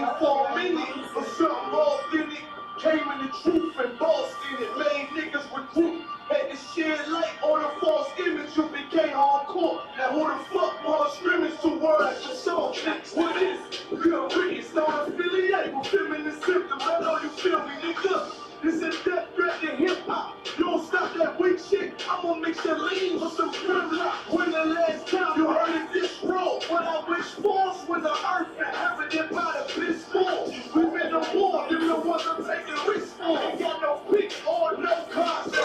waiting for a minute for something authentic. Came in the truth and bossed in it, made niggas recruit. Had to shed light on a false image, you became hardcore. Now who the fuck more scrimmage to words for song? What is good riddance? Don't affiliate with feminine symptoms. I know you feel me, nigga. This is death threat to hip hop. You don't stop that weak shit, I'ma mix your lean with some grimlock. When the last time you heard it this roll? What I wish for when the earth inhabited by the piss balls. We've been to war, them the ones I'm taking risks for. Ain't got no pick or no cars.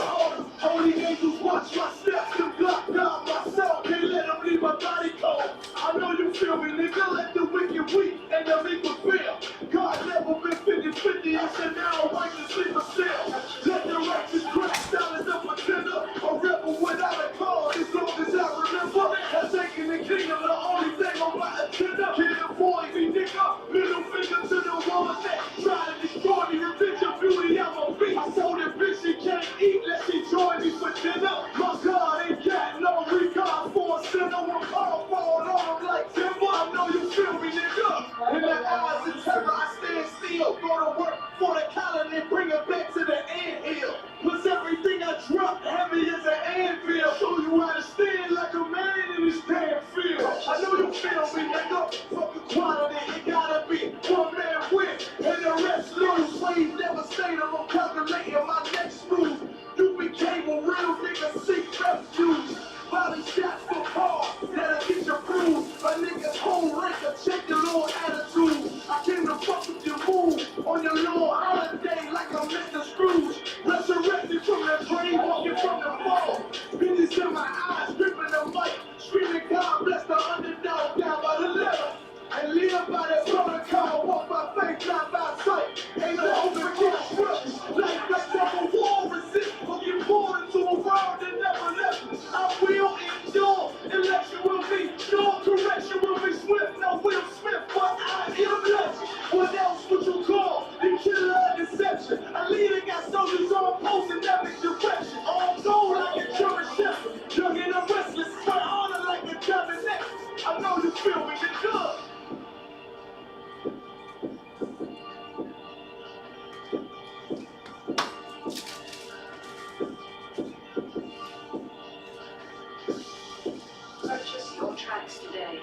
Holy angels watch my steps and block God myself. Can't let them leave my body cold. I know you feel me, nigga. Let the wicked weak and the meek prevail. God never been 50-50 and said now righteous sleep a cell. Let the righteous crack silence up a tender. A rebel without a cause as long as I remember. That's taking the kingdom, the only thing on my agenda. Can't avoid me, nigga. Middle finger to the ones that try to destroy me. Revenge of beauty, I'm a beast. I told that bitch she can't eat unless she join me for dinner. My God ain't got no regard for a sinner. When power falling on him like timber. I know you feel me, nigga. In the eyes of terror, I stand still. Go to work for the colony and bring it back to the anthill. Plus everything I drop heavy as an anvil. Show you how to stand like a man in this damn field. I know you feel me, nigga. Fuck equality, it gotta be one man win and the rest lose. Slaves never stayed, I'm calculating my next move. You became a real nigga, seek refuge. Body shots for cause, that'll get you bruised. My niggas whole record, check your little attitude. I came to fuck with your move on your little holiday like I'm Mr. Scrooge. Resurrected from the grave, walking from the fall. Bitches in my eyes, gripping the mic, screaming God bless the underdog down by the letter. And live by that protocol, walk by faith, not by sight. Ain't no hope in construction. Life like never war resist. Or get pulled into a world that never left me. I will endure. Election will be pure. Correction will be swift. No Will Smith, but I am legend. What else would you call the killer of deception? A leader got soldiers on post in every direction. All gold like a German shepherd. Young and I'm restless. My honor like a diamond necklace. I know you feel me, nigga. Purchase your tracks today.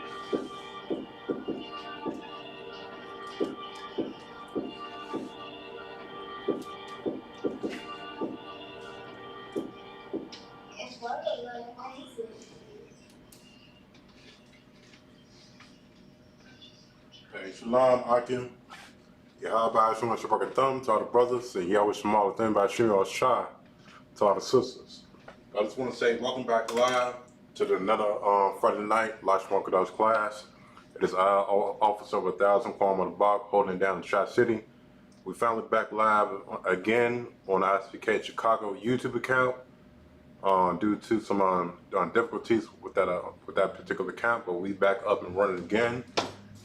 Hey, Shalom, Akim. Yahweh so much fucking thumb to all the brothers, and Yahweh Shemal thing by Shir Shah to all the sisters. I just want to say welcome back live to another Friday night Lashawan Qadash class. It is Officer of 1,000 Kwame on the block holding down the Shot City. We finally back live again on the Isupk Chicago YouTube account due to some difficulties with that particular account, but we back up and running again.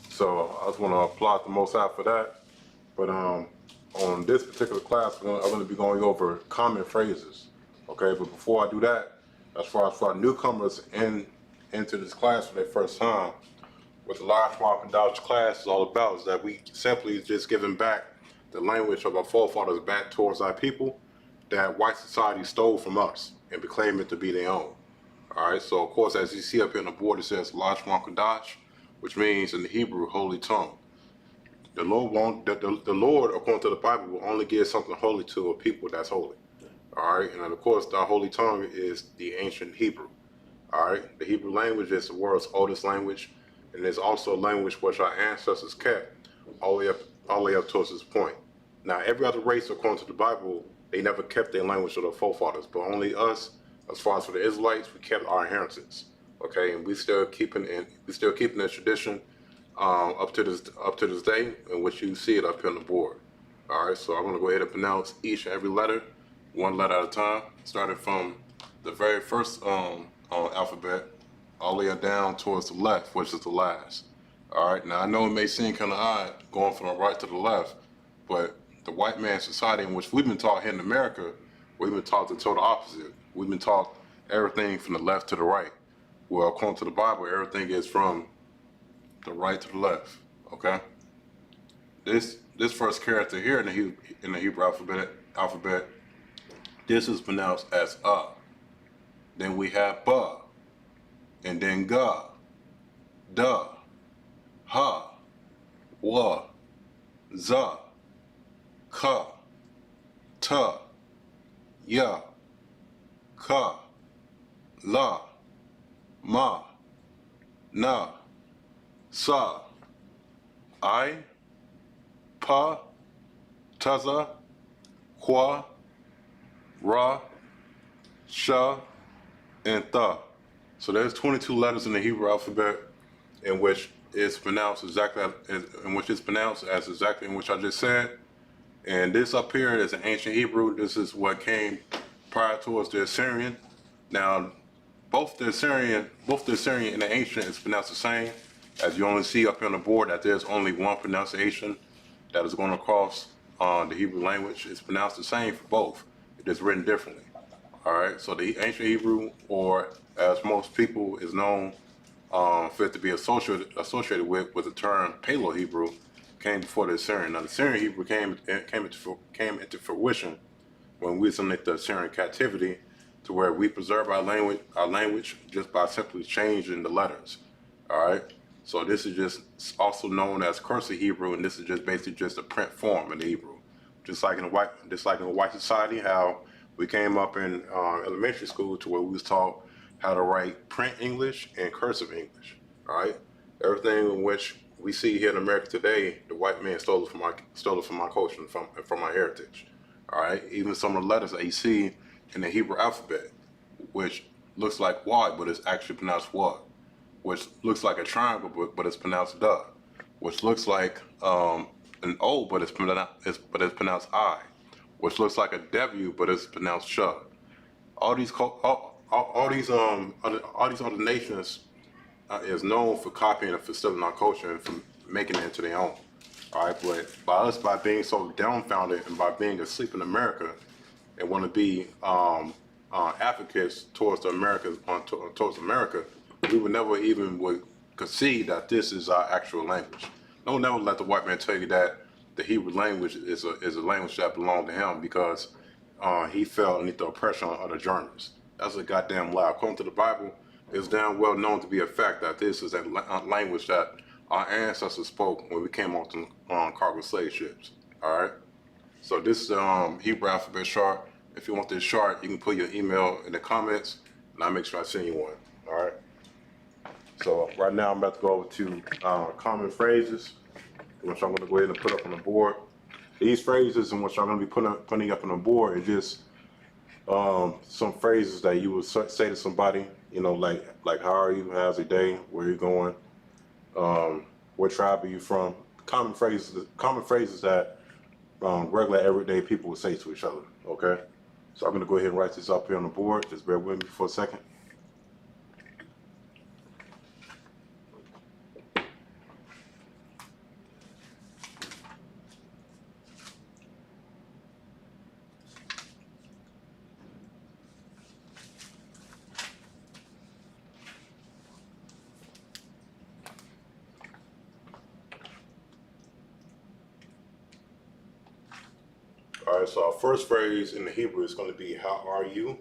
So I just want to applaud the Most High for that. But on this particular class, I'm going to be going over common phrases. Okay, but before I do that, as far as for our newcomers into this class for their first time, what the Lashawan Qadash class is all about is that we simply just giving back the language of our forefathers back towards our people that white society stole from us and proclaimed it to be their own. All right, so of course, as you see up here on the board, it says Lashawan Qadash, which means in the Hebrew, holy tongue. The Lord won't. The Lord, according to the Bible, will only give something holy to a people that's holy. All right, and then of course, the holy tongue is the ancient Hebrew. All right, the Hebrew language is the world's oldest language, and it's also a language which our ancestors kept all the way up towards this point. Now, every other race, according to the Bible, they never kept their language of their forefathers, but only us, as far as for the Israelites, we kept our inheritance. Okay, and we still keeping the tradition up to this day, in which you see it up here on the board. All right, so I'm gonna go ahead and pronounce each and every letter, one letter at a time, starting from the very first alphabet all the way down towards the left, which is the last. All right, now I know it may seem kind of odd going from the right to the left, but the white man society in which we've been taught here in America, we've been taught the total opposite. We've been taught everything from the left to the right. Well, according to the Bible, everything is from the right to the left, okay? this first character here in the Hebrew alphabet, this is pronounced as Then we have ba, and then ga, da, ha, wa, za, ka, ta, ya, ka, la, ma, na, sa, I, pa, taza, kwa, ra, sha, and tha. So there's 22 letters in the Hebrew alphabet in which it's pronounced exactly in which it's pronounced as exactly in which I just said. And this up here is an ancient Hebrew. This is what came prior towards the Assyrian. Now, both the Assyrian and the ancient is pronounced the same. As you only see up here on the board that there's only one pronunciation that is going across the Hebrew language. It's pronounced the same for both. It is written differently. All right. So the ancient Hebrew, or as most people is known for it to be associated with the term Paleo Hebrew, came before the Assyrian. Now the Assyrian Hebrew came into fruition when we was in the Assyrian captivity, to where we preserve our language just by simply changing the letters. All right. So this is just also known as cursive Hebrew, and this is just basically just a print form in the Hebrew. Just like in a white society, how we came up in elementary school to where we was taught how to write print English and cursive English. All right. Everything in which we see here in America today, the white man stole it from my culture and from my heritage. All right. Even some of the letters that you see in the Hebrew alphabet, which looks like Y, but it's actually pronounced what, which looks like a triangle, but it's pronounced duh, which looks like an O, but it's pronounced I, which looks like a W, but it's pronounced sh. All these other nations is known for copying and for stealing our culture and for making it into their own. All right, but by being so dumbfounded and by being asleep in America and want to be advocates towards America, we would never even would concede that this is our actual language. Don't never let the white man tell you that the Hebrew language is a language that belonged to him because he fell underneath the oppression of the Germans. That's a goddamn lie. According to the Bible, it's damn well known to be a fact that this is a language that our ancestors spoke when we came off the cargo slave ships. All right. So this is the Hebrew alphabet chart. If you want this chart, you can put your email in the comments, and I'll make sure I send you one. All right. So right now I'm about to go over to common phrases, which I'm going to go ahead and put up on the board. These phrases in which I'm going to be putting up on the board is just some phrases that you would say to somebody, you know, like how are you, how's your day, where you going, what tribe are you from? Common phrases that regular everyday people would say to each other. Okay, so I'm going to go ahead and write this up here on the board. Just bear with me for a second. All right, so our first phrase in the Hebrew is going to be, how are you?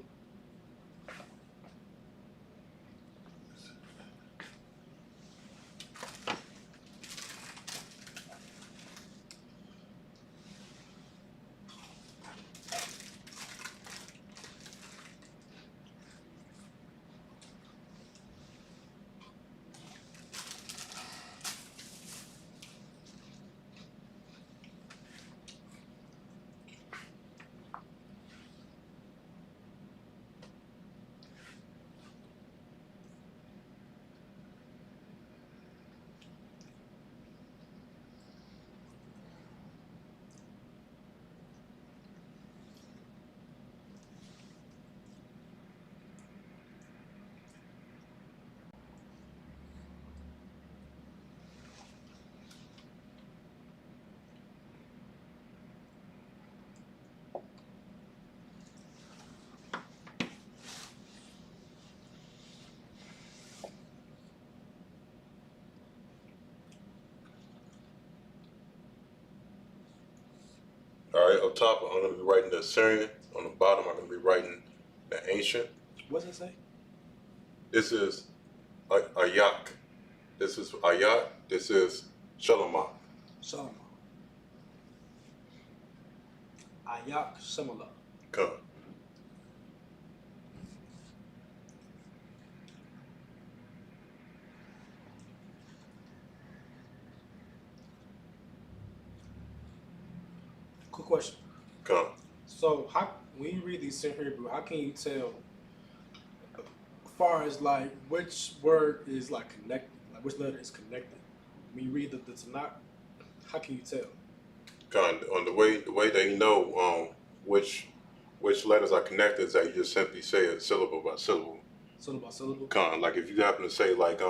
right up top, I'm going to be writing the Assyrian. On the bottom, I'm going to be writing the ancient. What's it say? This is Ayak. This is Ayat. This is Shalomah. Shalom. Ayak Shemala. Come. Quick question. Come. So, when you read these in Hebrew, how can you tell, as far as like which word is like connected, like which letter is connected? When you read the Tanakh, how can you tell? Come. On the way that you know which letters are connected is that you just simply say it syllable by syllable. Syllable by syllable. Come. Like if you happen to say like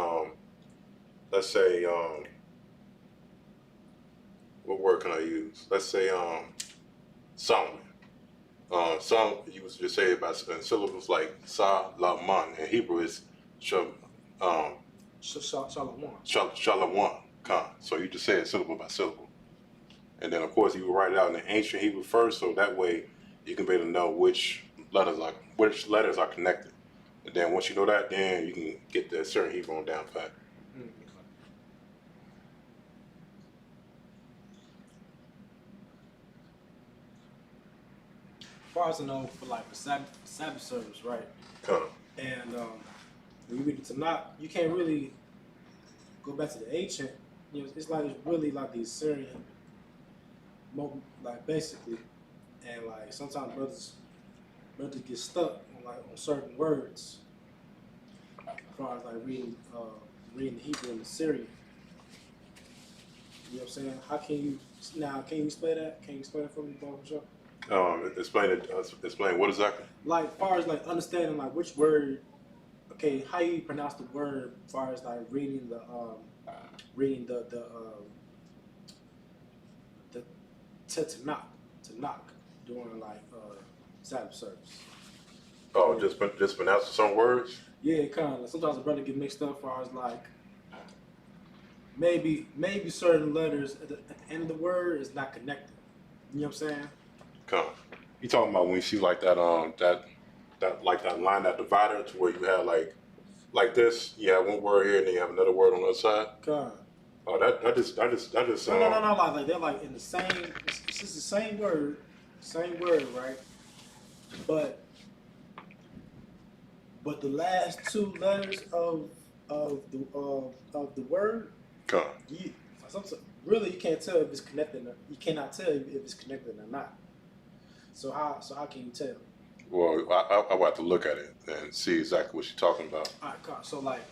let's say what word can I use? Let's say Solomon. Some you would just say it by syllables like Sa La Man. In Hebrew is Shalom. Shalom. So you just say it syllable by syllable. And then of course you will write it out in the ancient Hebrew first, so that way you can be able to know which letters are connected. And then once you know that, then you can get the certain Hebrew on down pat. As far as I know, for like the Sabbath service, right? And when you read the Tanakh, you can't really go back to the ancient. You know, it's really like the Assyrian, like basically, and like sometimes brothers get stuck on certain words. As far as like reading the Hebrew and the Syrian. You know what I'm saying? How can you explain that? Can you explain it for me, Bob? Sure. Explain what exactly? Like, as far as like understanding like which word, okay, how you pronounce the word, as far as like reading the Tanakh during like Sabbath service. Oh, just pronounce some words. Yeah, kind of. Sometimes a brother get mixed up as far as like maybe certain letters at the end of the word is not connected. You know what I'm saying? You talking about when you see like that that line, that divider, to where you have like this, you have one word here and then you have another word on the other side. Oh, that just No, like they're like in the same. It's just the same word, right? But the last two letters of the word, really you can't tell if it's connected. You cannot tell if it's connected or not. So how can you tell? Well, I would have to look at it and see exactly what she's talking about. All right, so like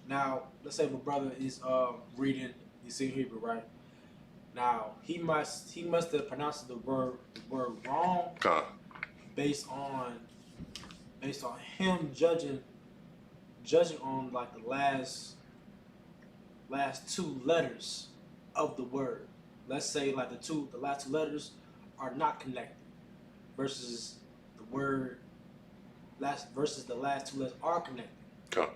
now, let's say my brother is reading, he's in Hebrew, right? Now he must have pronounced the word wrong based on him judging on like the last two letters of the word. Let's say like the last two letters are not connected versus the last two letters are connected.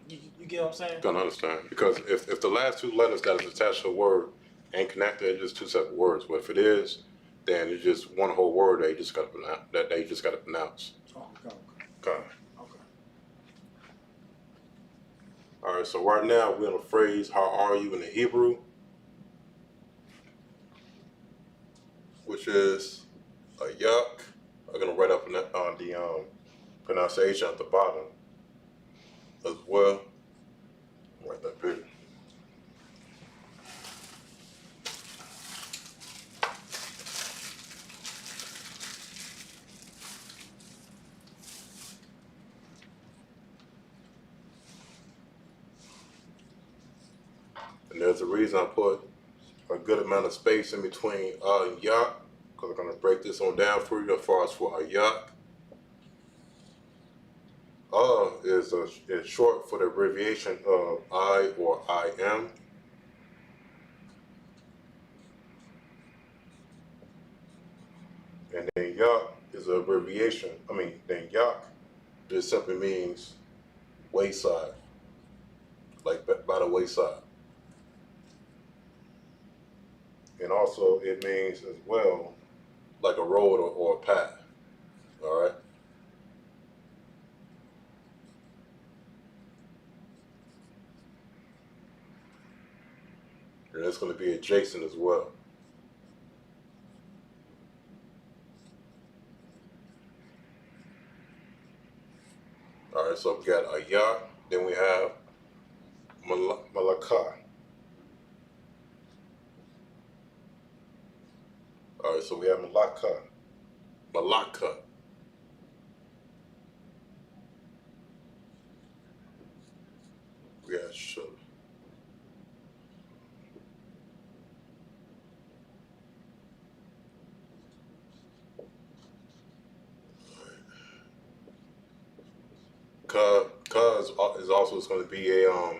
You get what I'm saying? Don't understand, because if the last two letters that is attached to a word ain't connected, it's just two separate words. But if it is, then it's just one whole word that you just got to pronounce. Oh, Okay. Okay. All right. So right now we're in a phrase. How are you in the Hebrew? Which is a yuck. I'm gonna write up on the pronunciation at the bottom as well. Write that big. And there's a reason I put a good amount of space in between and yak, because I'm gonna break this on down for you as far as for a yak. Is short for the abbreviation of I or I am. And then yak is an abbreviation. Then yak just simply means wayside, like by the wayside. And also it means as well like a road or a path. All right. And it's going to be adjacent as well. All right, so we got Ayak, then we have Malaka. All right, so we have Malaka. Malaka. We got Shul. Ka is also going to be a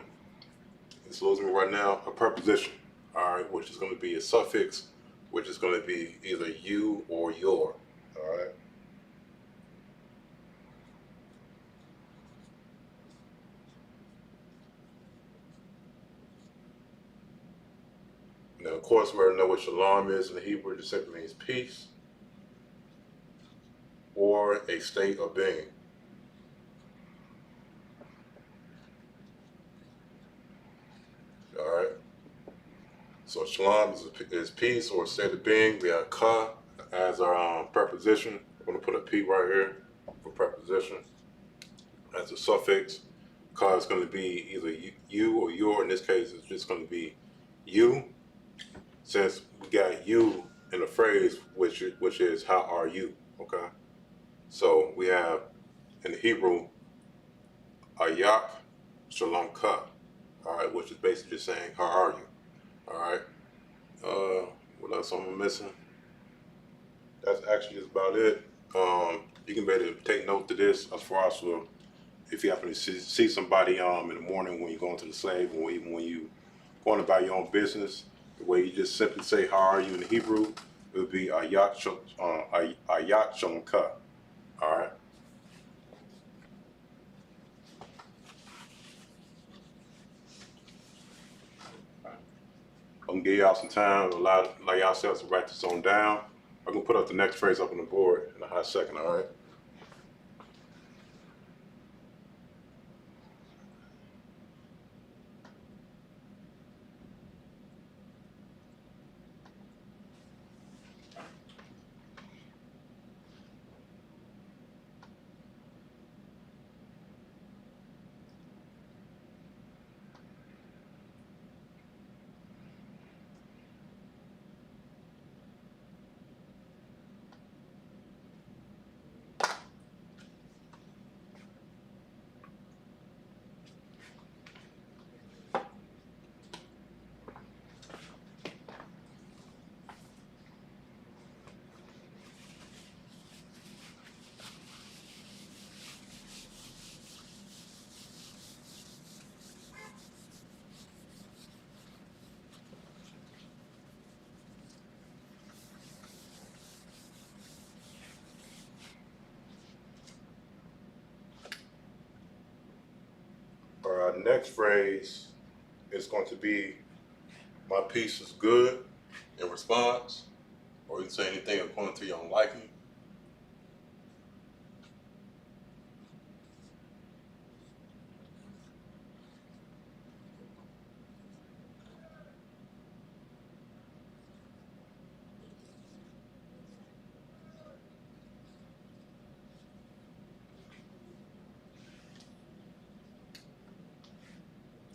it's losing me right now, a preposition. All right, which is going to be a suffix, which is going to be either you or your. All right. Now, of course, we already know what shalom is in the Hebrew. It just simply means peace or a state of being. All right. So shalom is peace or state of being. We have ka as our preposition. I'm going to put a p right here for preposition. As a suffix, ka is going to be either you or your. In this case, it's just going to be you. Since we got you in the phrase, which is how are you? Okay. So we have in the Hebrew, ayak shalom ka. All right, which is basically just saying how are you? All right. What else am I missing? That's actually just about it. You can better take note to this as far as if you happen to see somebody in the morning when you're going to the slave, or even when you going about your own business, the way you just simply say how are you in the Hebrew, it would be ayat shalom ka. All right. I'm gonna give y'all some time, allow yourselves to write this on down. I'm gonna put up the next phrase up on the board in a hot second, all right? All right, next phrase is going to be, my piece is good in response, or you can say anything according to your own liking.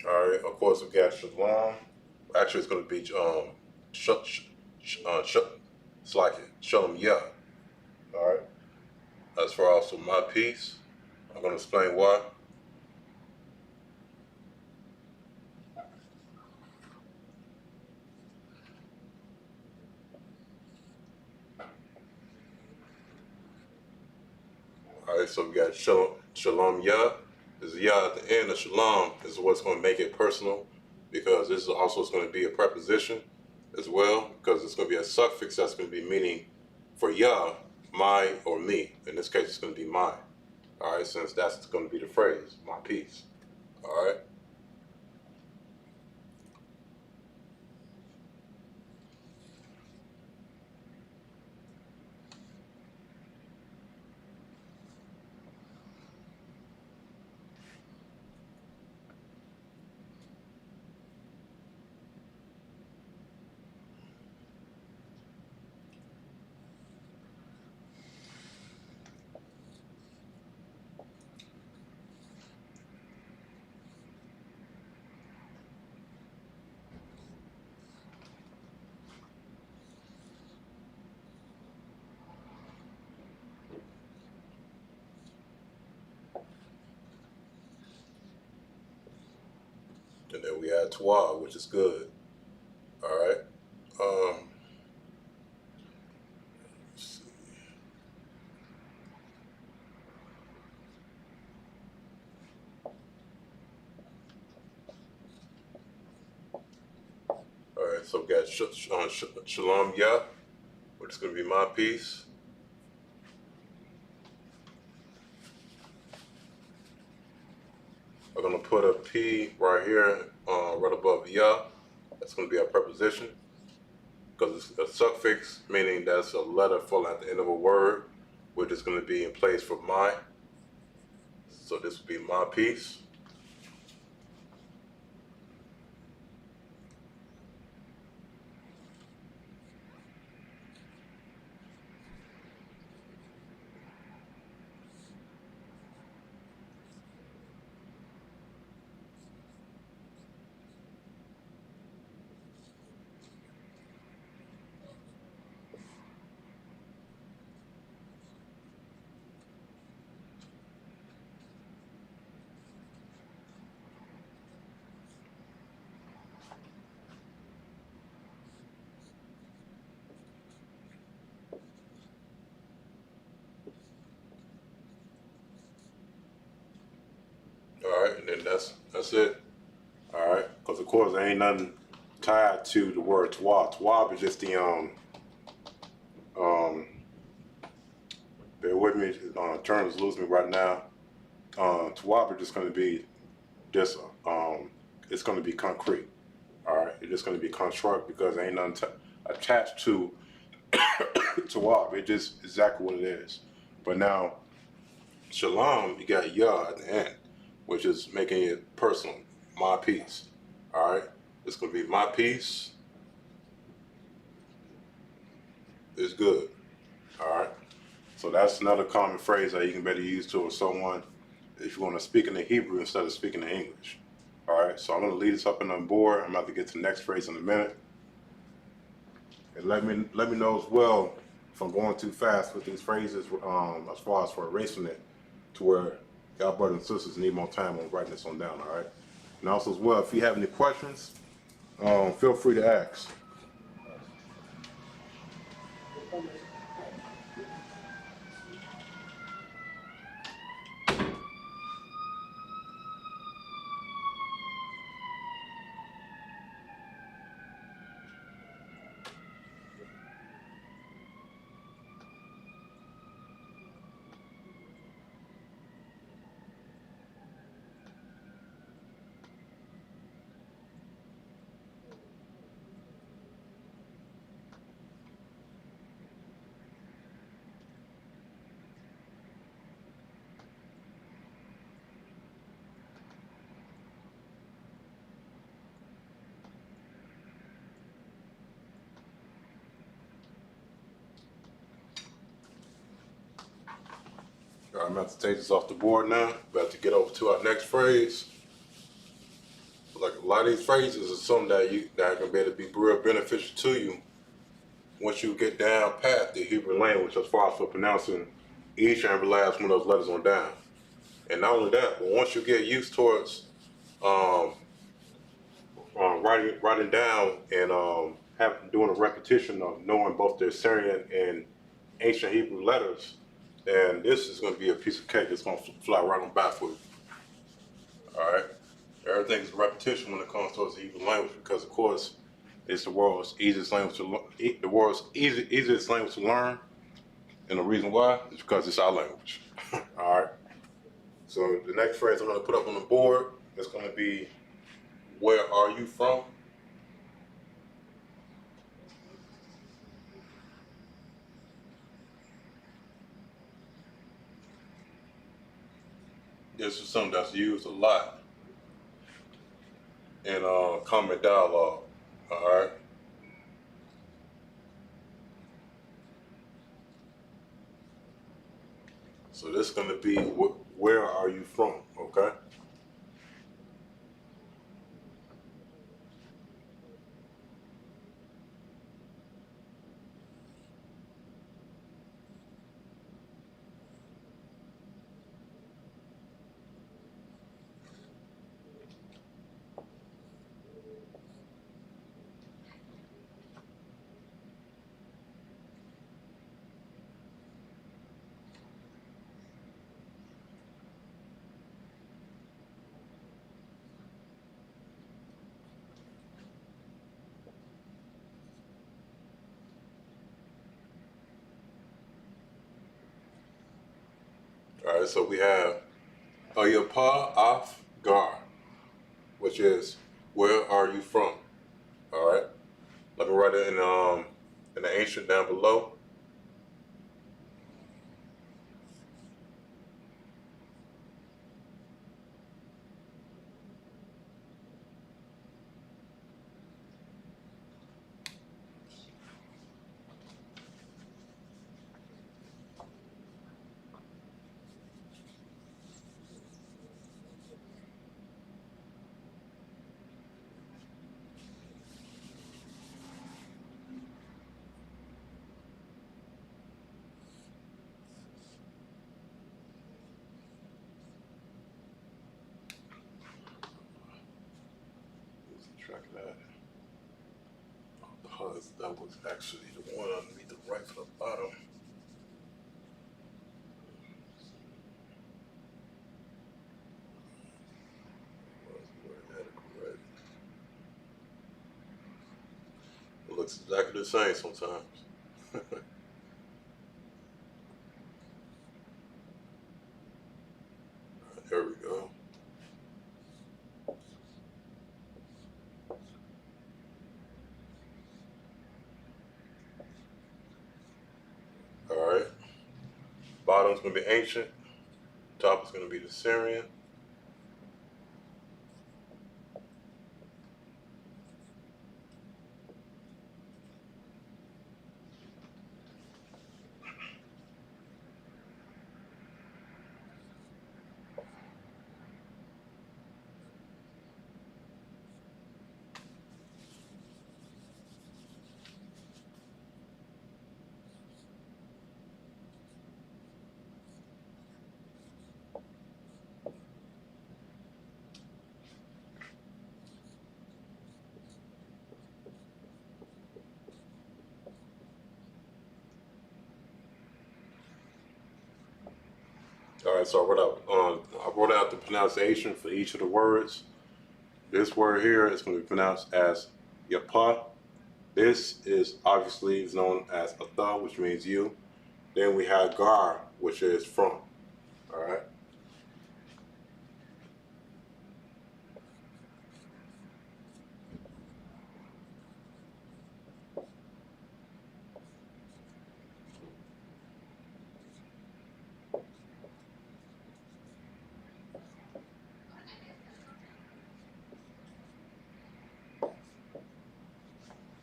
All right, of course we got shalom. Actually, it's going to be it's like it, shalom yeah. All right. As far as my piece, I'm going to explain why. All right, so we got shalom yah. Is yah at the end of shalom is what's going to make it personal, because this is also going to be a preposition as well, because it's going to be a suffix that's going to be meaning for yah, my or me. In this case, it's going to be mine. All right, since that's going to be the phrase, my piece. All right. And then we add Twa, which is good. All right. Let's see. All right, so we got Shalom Yah, which is going to be my piece. I'm going to put a P right here, right above Yah. That's going to be our preposition, because it's a suffix, meaning that's a letter falling at the end of a word, which is going to be in place for my. So this will be my piece. All right, and then that's it. All right, because of course there ain't nothing tied to the word Twa. Twa is just the bear with me. Terms losing me right now. Twa is just going to be just it's going to be concrete. All right, it's just going to be construct because there ain't nothing attached to Twa. It's just exactly what it is. But now Shalom, you got Yah at the end, which is making it personal. My piece. All right, it's going to be my piece. Is good. All right. So that's another common phrase that you can better use to someone if you want to speak in the Hebrew instead of speaking in English. All right. So I'm going to lead us up and on board. I'm about to get to the next phrase in a minute. And let me know as well if I'm going too fast with these phrases as far as for erasing it to where y'all brothers and sisters need more time on writing this on down. All right. And also as well, if you have any questions, feel free to ask. All right, I'm about to take this off the board now. About to get over to our next phrase. Like a lot of these phrases are something that can be able to be real beneficial to you once you get down pat the Hebrew language as far as for pronouncing each and every last one of those letters on down. And not only that, but once you get used towards writing down and doing a repetition of knowing both the Assyrian and ancient Hebrew letters, then this is going to be a piece of cake. It's going to fly right on back for you. All right. Everything is repetition when it comes towards the Hebrew language because, of course, it's the world's easiest language to learn, and the reason why is because it's our language. All right. So the next phrase I'm going to put up on the board is going to be, "Where are you from?" This is something that's used a lot in common dialogue. All right. So this is going to be, "Where are you from?" Okay. All right, so we have Ayapa Af Gar, which is where are you from? All right, let me write it in the ancient down below. Losing track of that. Because that was actually the one underneath the right from the bottom. It looks exactly the same sometimes. There we go. All right. Bottom's going to be ancient. Top is going to be the Syrian. All right, so I wrote out the pronunciation for each of the words. This word here is going to be pronounced as Yapa. This is obviously known as Atha, which means you. Then we have Gar, which is from. All right.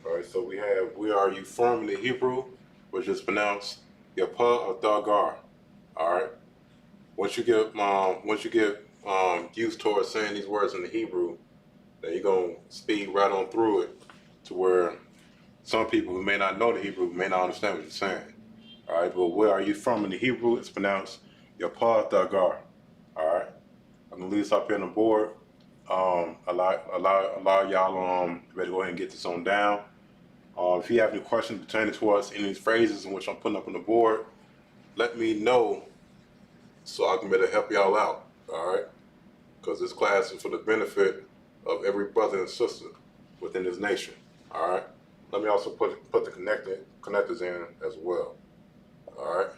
All right, so we have where are you from in the Hebrew, which is pronounced Yapa or Thagar. All right. Once you get used towards saying these words in the Hebrew, then you're gonna speed right on through it to where some people who may not know the Hebrew may not understand what you're saying. All right, but where are you from in the Hebrew? It's pronounced Yapa Thagar. All right. I'm gonna leave this up here on the board. Allow y'all ready to go ahead and get this on down. If you have any questions pertaining towards any of these phrases in which I'm putting up on the board, let me know so I can better help y'all out, all right? Because this class is for the benefit of every brother and sister within this nation, all right? Let me also put the connectors in as well, all right?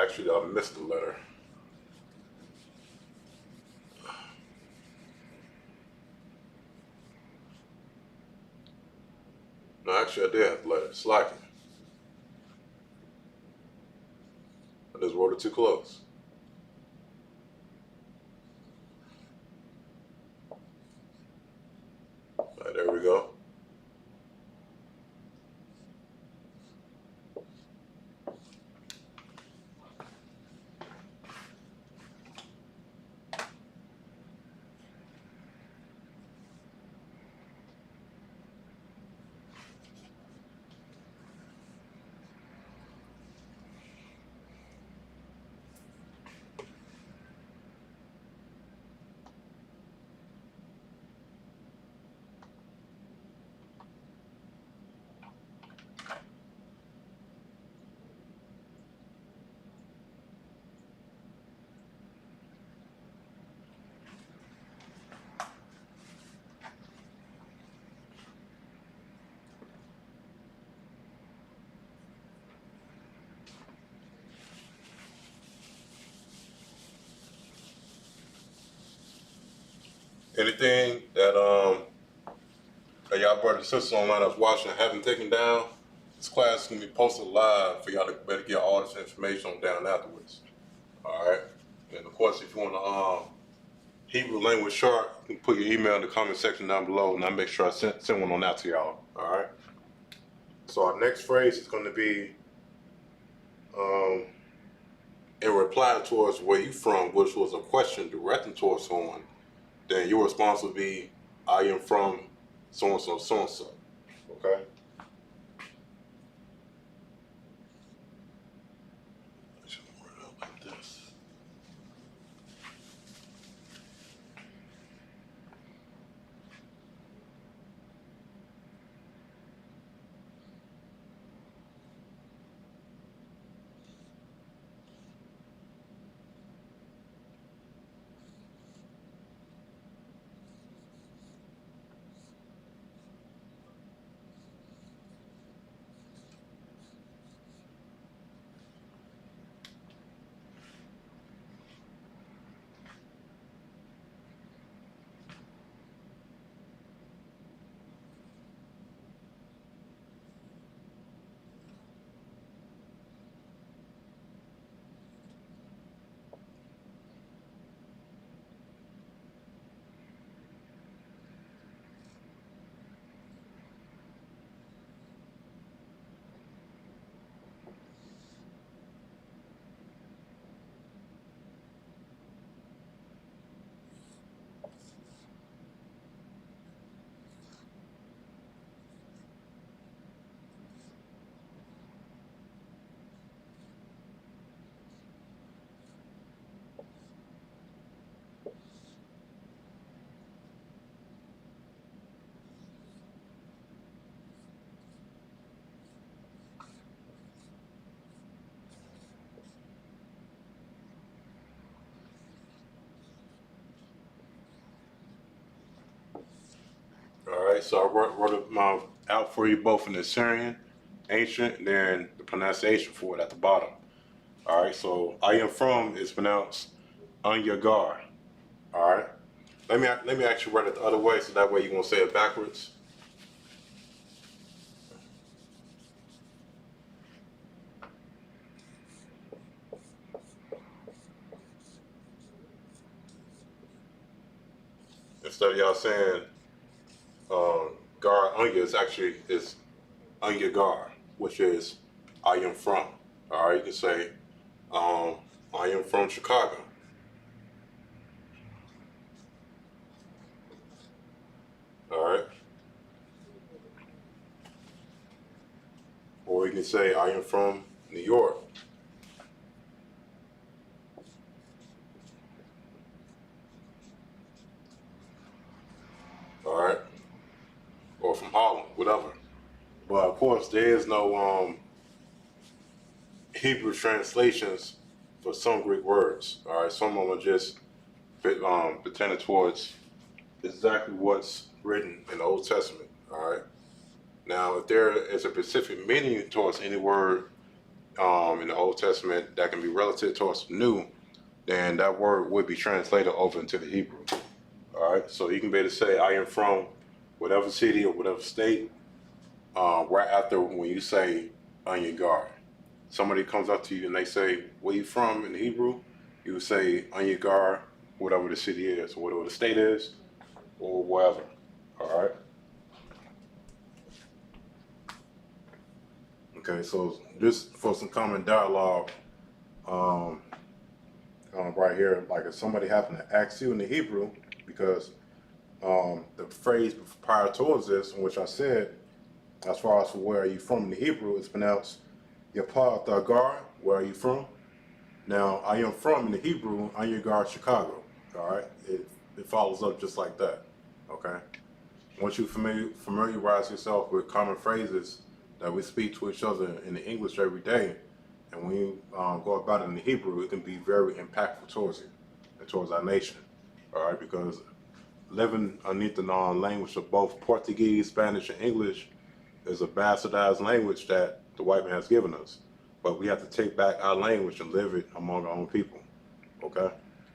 Actually, I missed the letter. No, actually, I did have the letter. Slacking. I just wrote it too close. All right, there we go. anything that y'all brothers and sisters online that's watching haven't taken down, this class is gonna be posted live for y'all to better get all this information on down afterwards. All right. And of course, if you want to Hebrew language chart, you can put your email in the comment section down below, and I'll make sure I send one on out to y'all. All right. So our next phrase is going to be in reply towards where you from, which was a question directed towards someone. Then your response would be, I am from so and so, so and so. Okay. I should word it up like this. All right, so I wrote them out for you both in the Syrian, ancient, and then the pronunciation for it at the bottom. All right, so I am from is pronounced Anyagar. All right, let me actually write it the other way, so that way you won't say it backwards. Instead of y'all saying Gar Anya, is Anyagar, which is I am from. All right, you can say I am from Chicago. All right. Or you can say I am from New York. All right. Or from Harlem, whatever. But of course, there is no Hebrew translations for some Greek words. All right, some of them are just pertaining towards exactly what's written in the Old Testament. All right. Now, if there is a specific meaning towards any word in the Old Testament that can be relative towards the New, then that word would be translated over into the Hebrew. All right. So you can be able to say, I am from whatever city or whatever state. Right after when you say on your guard, somebody comes up to you and they say, where you from in Hebrew? You would say on your guard, whatever the city is, or whatever the state is, or wherever. All right. Okay, so just for some common dialogue, right here, like if somebody happened to ask you in the Hebrew, because the phrase prior towards this, in which I said, as far as where are you from in the Hebrew, it's pronounced Yapar Thagar, where are you from? Now, I am from in the Hebrew, Anyagar, Chicago. All right, it follows up just like that. Okay. Once you familiarize yourself with common phrases that we speak to each other in the English every day, and when you go about it in the Hebrew, it can be very impactful towards you and towards our nation. All right, because living underneath the language of both Portuguese, Spanish, and English is a bastardized language that the white man has given us. But we have to take back our language and live it among our own people. Okay?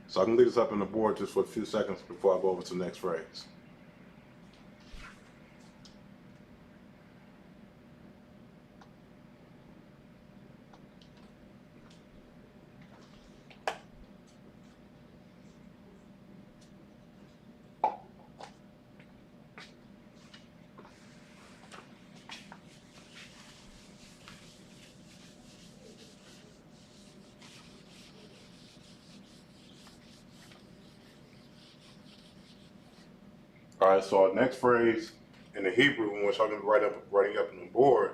So I can leave this up on the board just for a few seconds before I go over to the next phrase. All right, so our next phrase in the Hebrew, when we're talking about writing up on the board,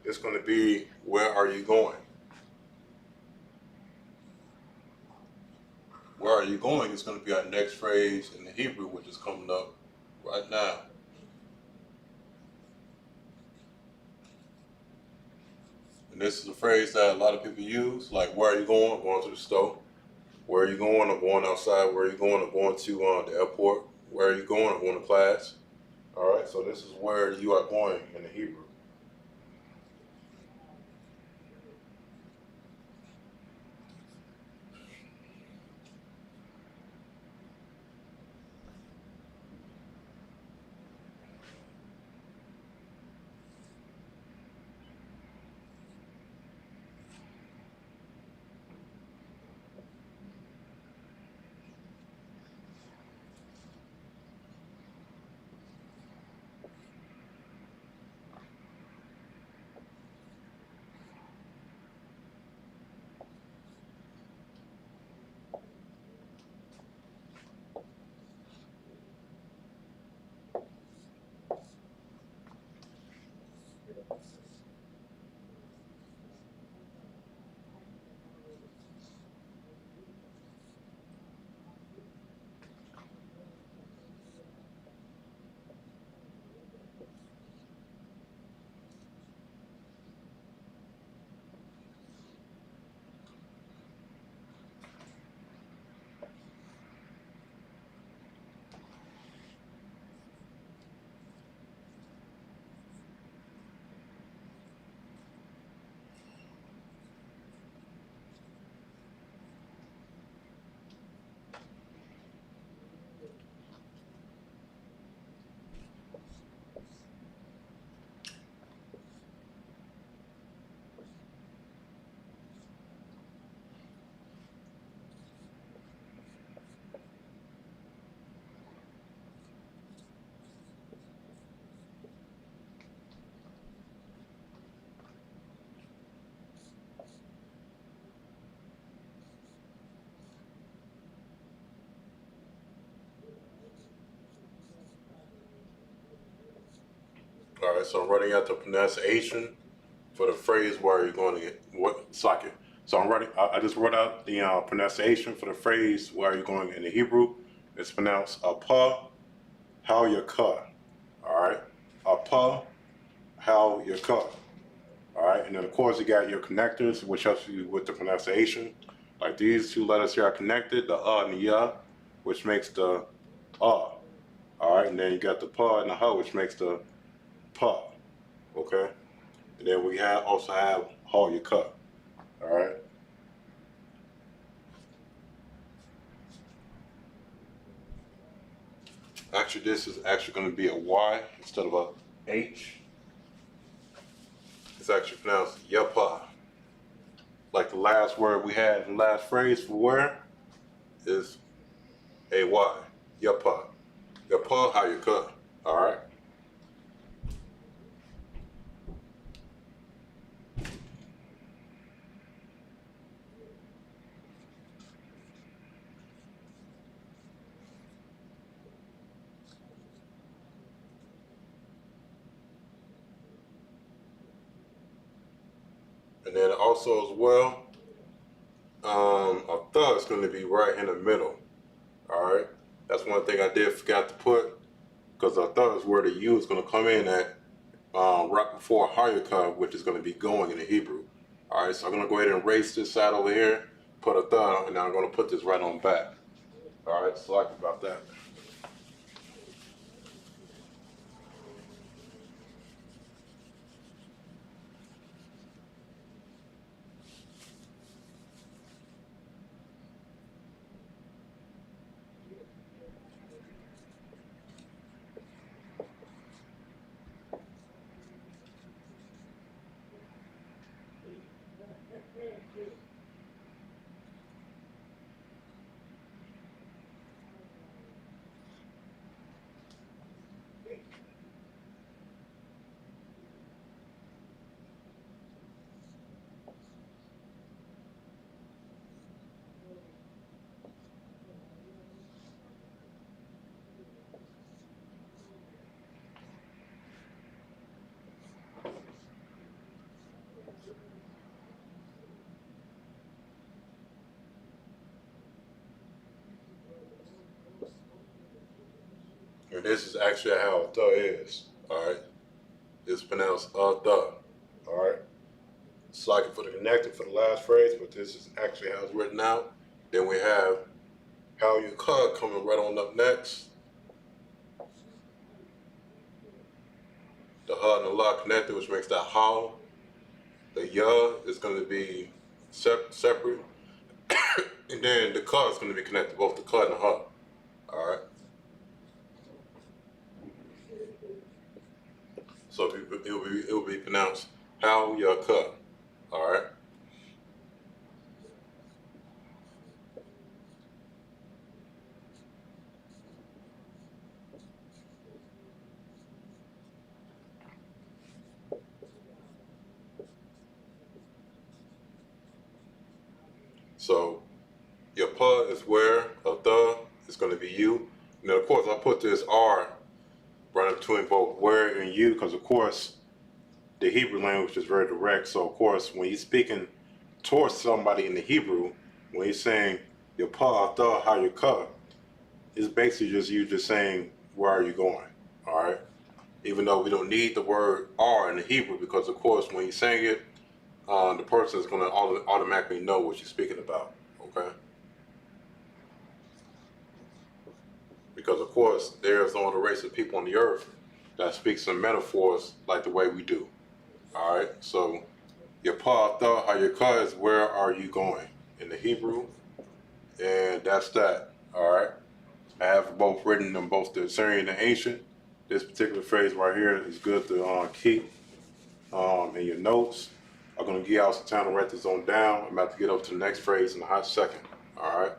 it's going to be, where are you going? Where are you going is going to be our next phrase in the Hebrew, which is coming up right now. And this is a phrase that a lot of people use, like, where are you going? I'm going to the store. Where are you going? I'm going outside. Where are you going? I'm going to the airport. Where are you going? I'm going to class. All right, so this is where you are going in the Hebrew. All right, so I'm writing out the pronunciation for the phrase, where are you going to get what socket. So I just wrote out the pronunciation for the phrase, where are you going in the Hebrew. It's pronounced apa, how you cut. All right, apa, how you cut. All right, and then of course you got your connectors, which helps you with the pronunciation. Like these two letters here are connected, the and the ya, which makes the All right, and then you got the pa and the ha, which makes the pa. Okay, and then we also have how you cut. All right. Actually, this is actually going to be a Y instead of a H. It's actually pronounced yapa. Like the last word we had in the last phrase for where is a Y. Yapa. Yapa, how you cut. All right. And then also as well, a thud is going to be right in the middle. All right. That's one thing I did forgot to put, because I thought is where the U is going to come in at right before Hayakah, which is going to be going in the Hebrew. All right, so I'm going to go ahead and erase this side over here, put a thud, and now I'm going to put this right on back. All right, sorry about that. this is actually how the is. All right. It's pronounced the. All right. It's like for the connected for the last phrase, but this is actually how it's written out. Then we have how you cut coming right on up next. The and the la connected, which makes that how. The ya is going to be separate. And then the ka is going to be connected, both the ka and the ha. All right. So it will be pronounced how ya ka. All right. So your pa is where, the is going to be you. Now, of course, I put this R right between both where and you because, of course, the Hebrew language is very direct. So, of course, when you're speaking towards somebody in the Hebrew, when you're saying your pa, the, how you ka, it's basically just you just saying, where are you going? All right. Even though we don't need the word R in the Hebrew because, of course, when you're saying it, the person is going to automatically know what you're speaking about. Okay. Because, of course, there's no other race of people on the earth that speaks in metaphors like the way we do. All right, so your pa, tha, how your ka is where are you going in the Hebrew, and that's that. All right, I have both written in both the Syrian and Ancient. This particular phrase right here is good to keep in your notes. I'm going to give y'all some time to write this on down. I'm about to get up to the next phrase in a hot second. All right.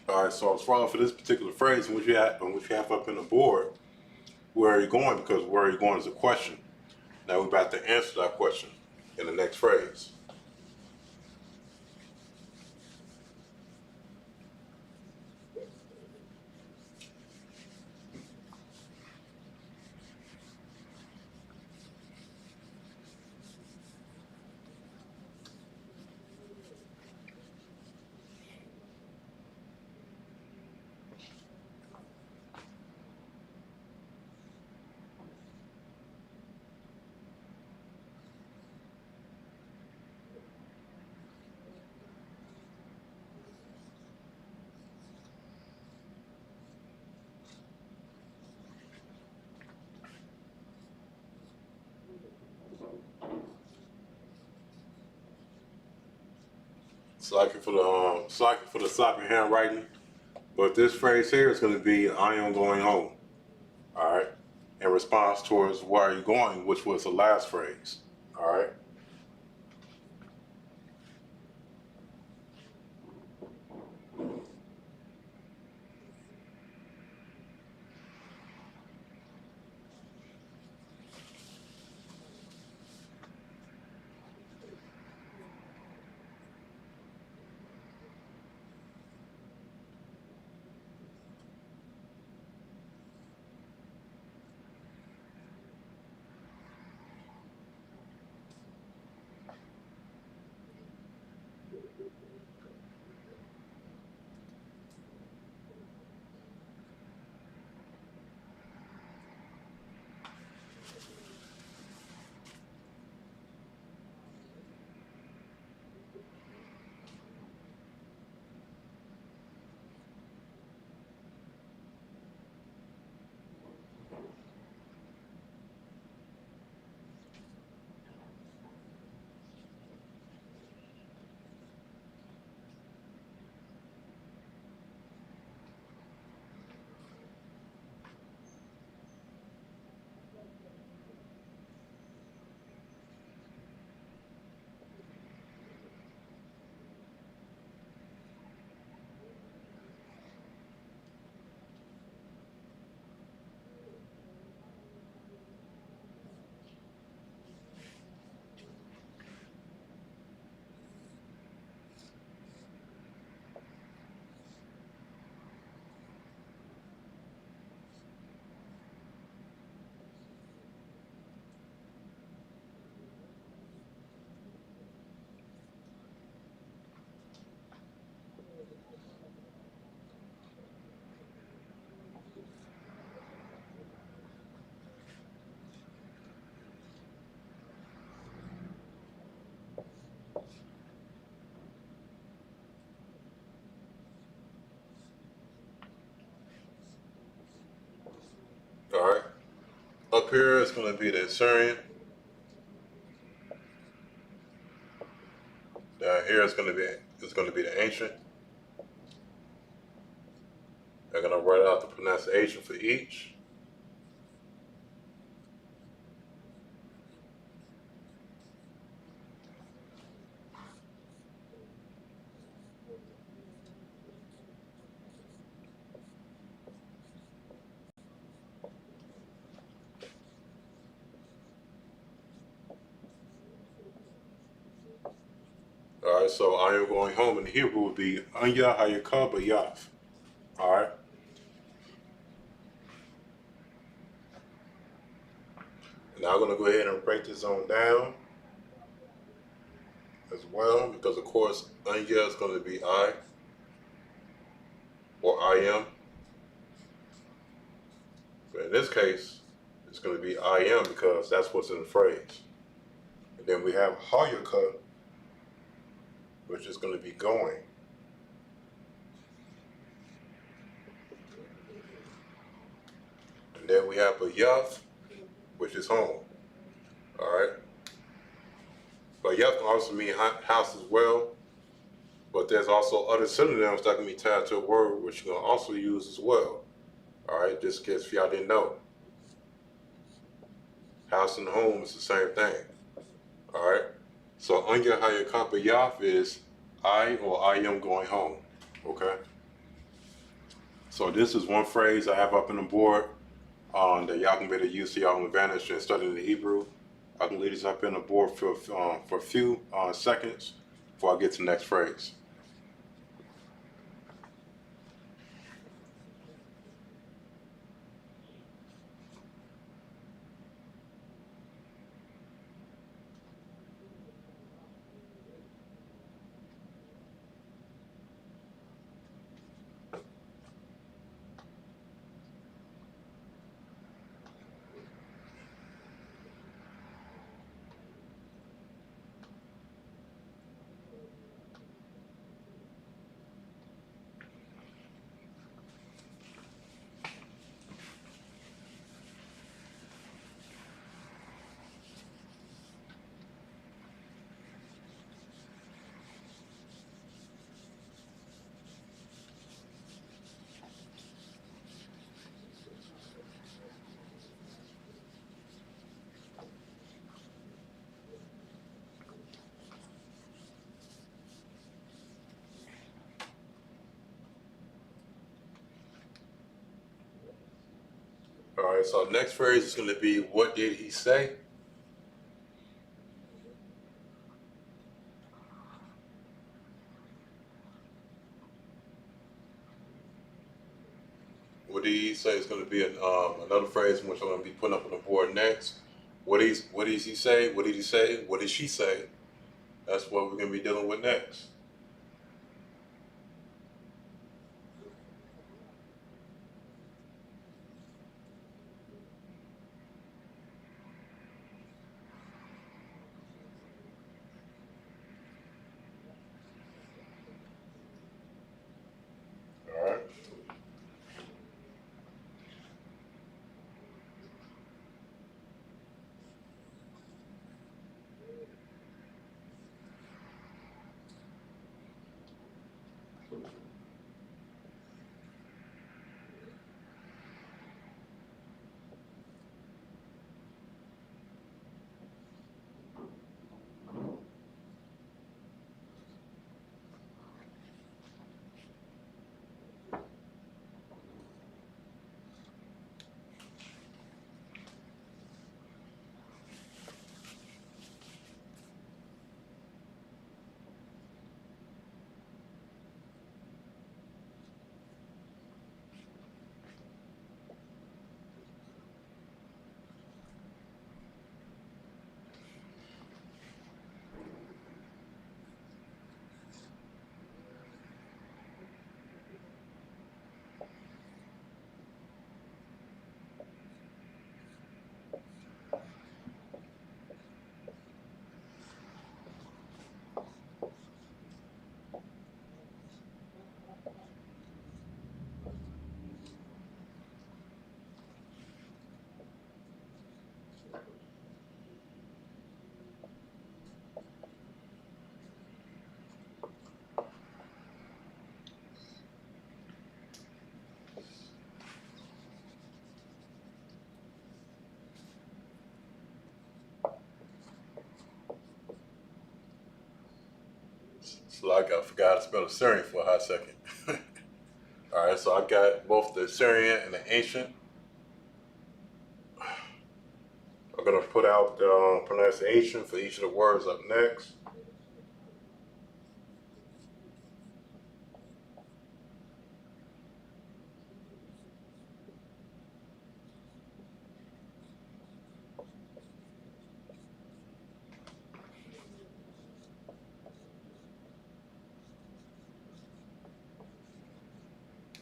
All right, so as far as for this particular phrase, which you have up in the board, where are you going? Because where are you going is a question. Now we're about to answer that question in the next phrase. Slacking for the sloppy handwriting, but this phrase here is going to be "I am going home." All right, in response towards "Where are you going?" which was the last phrase. All right. All right. Up here is going to be the Assyrian. Down here is going to be the ancient. They're going to write out the pronunciation for each. All right, so I am going home in the Hebrew would be Anya Hayakah Bayaf. All right. Now I'm going to go ahead and break this on down as well, because of course Anya is going to be I or I am. But in this case, it's going to be I am because that's what's in the phrase. And then we have Hayakah, which is going to be going. And then we have Bayaf, which is home. All right. Bayaf can also mean house as well. But there's also other synonyms that can be tied to a word which you can also use as well. All right, just in case if y'all didn't know. House and home is the same thing. All right. So Anya Hayakah Bayaf is I or I am going home. Okay. So this is one phrase I have up on the board that y'all can better use to y'all advantage in studying the Hebrew. I can leave this up on the board for a few seconds before I get to the next phrase. All right, so next phrase is going to be, what did he say? What did he say is going to be another phrase which I'm going to be putting up on the board next. What did he say? What did he say? What did she say? That's what we're going to be dealing with next. All right. So I forgot to spell Assyrian for a hot second. All right, so I got both the Assyrian and the ancient. I'm gonna put out the pronunciation for each of the words up next.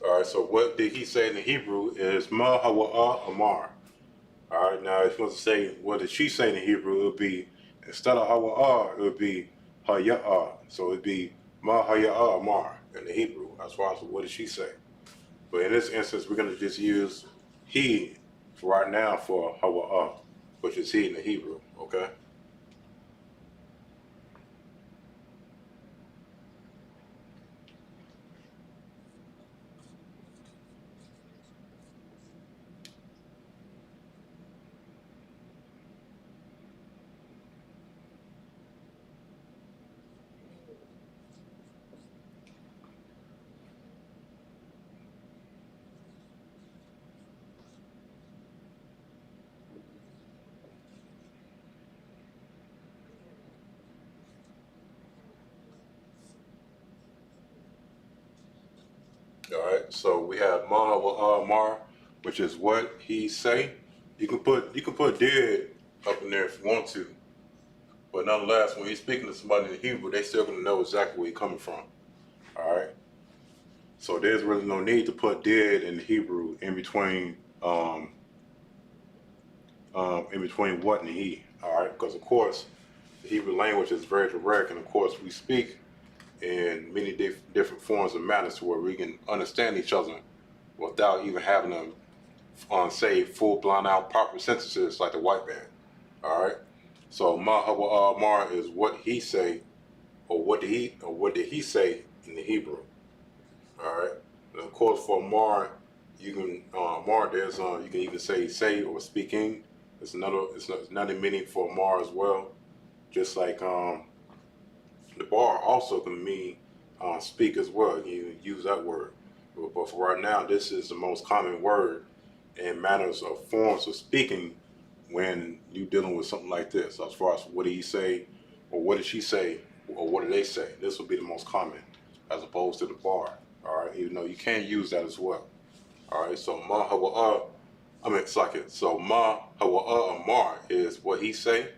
All right, so what did he say in the Hebrew is Ma Hawa'a Amar. All right, now if you want to say what did she say in the Hebrew, it would be, instead of Hawa'a, it would be Haya'a. So it would be Ma Haya'a Amar in the Hebrew, as far as what did she say. But in this instance, we're going to just use he for right now for Hawa'a, which is he in the Hebrew, okay? All right, so we have Ma Hawa'a Amar, which is what he say. You can put did up in there if you want to. But nonetheless, when you're speaking to somebody in Hebrew, they still gonna know exactly where you're coming from. All right. So there's really no need to put did in Hebrew in between what and he. All right, because of course the Hebrew language is very direct, and of course we speak in many different forms and manners where we can understand each other without even having to say full blown out proper sentences like the white man. All right. So Ma Hawa Mar is what he say, or what did he say in the Hebrew. All right. And of course, for Mar, you can Mar. There's you can even say or speaking. It's another meaning for Mar as well. Just like the bar also can mean speak as well. You use that word. But for right now, this is the most common word in manners of forms of speaking when you're dealing with something like this. As far as what did he say, or what did she say, or what did they say? This would be the most common, as opposed to the bar. All right, even though you can use that as well. All right, so Ma Hawa'a, it's like it. So Ma Hawa'a Amar is what he say.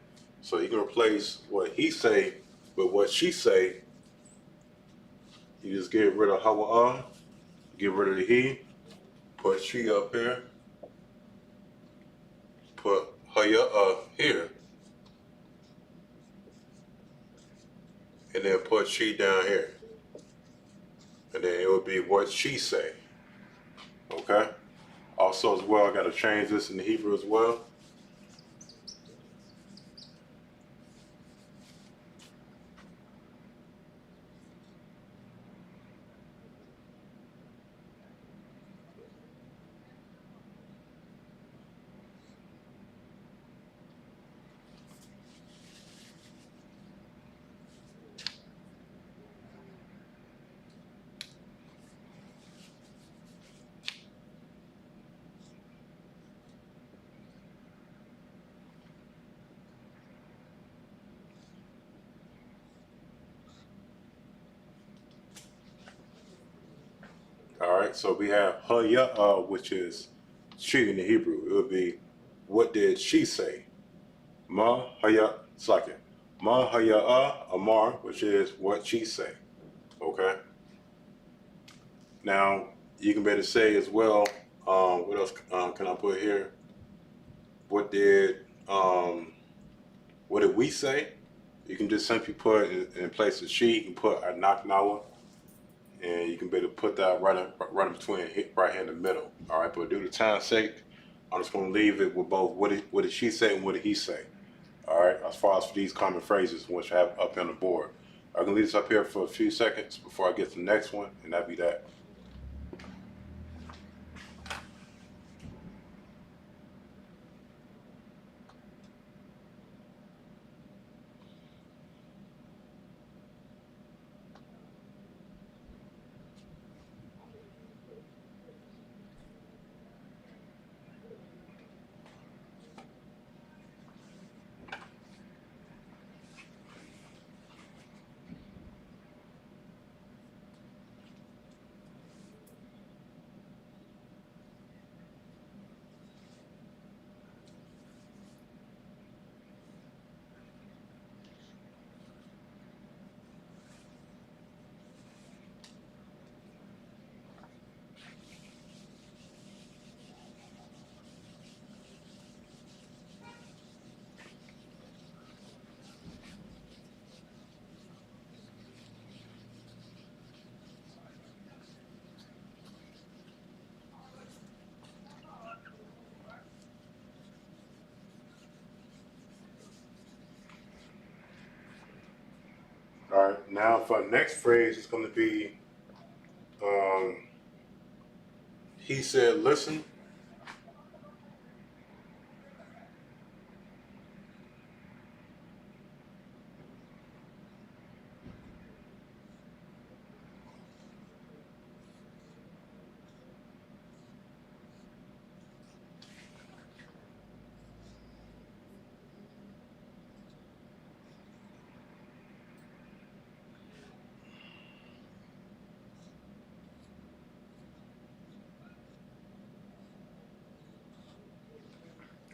So you can replace what he say with what she say. You just get rid of Hawa'a, get rid of the he, put she up here, put Haya'a here, and then put she down here. And then it would be what she say. Okay? Also as well, I gotta change this in the Hebrew as well. All right, so we have Haya'a, which is she in the Hebrew. It would be, what did she say? Ma Haya, Sakit. Ma Haya'a Amar, which is what she say. Okay? Now, you can better say as well, what else can I put here? What did we say? You can just simply put in place of she, you can put a naknawa, and you can better put that right in between, right here in the middle. All right, but due to time's sake, I'm just going to leave it with both what did she say and what did he say. All right, as far as for these common phrases, which I have up on the board. I'm going to leave this up here for a few seconds before I get to the next one, and that'll be that. All right. Now for the next phrase, it's going to be, he said, listen.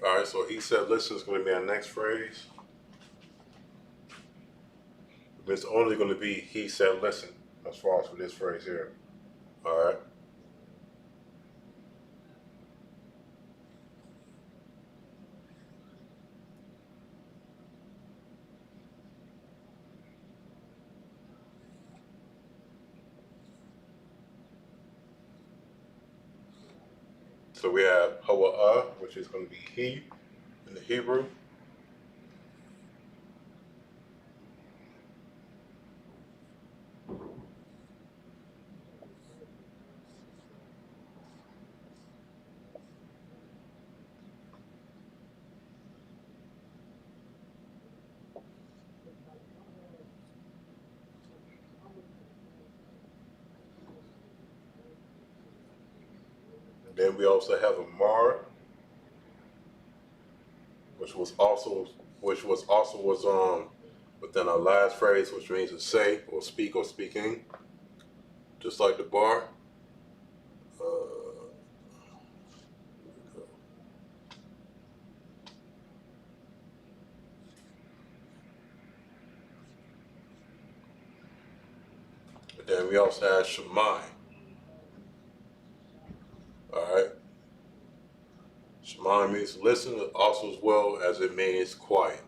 All right. So he said, listen is going to be our next phrase. It's only going to be he said, listen, as far as for this phrase here. All right. So we have hawa'ah, which is going to be he in the Hebrew. Then we also have a mar, which was also within our last phrase, which means to say or speaking, just like the bar. But then we also have shemai. All right. Shemai means listen, also as well as it means quiet.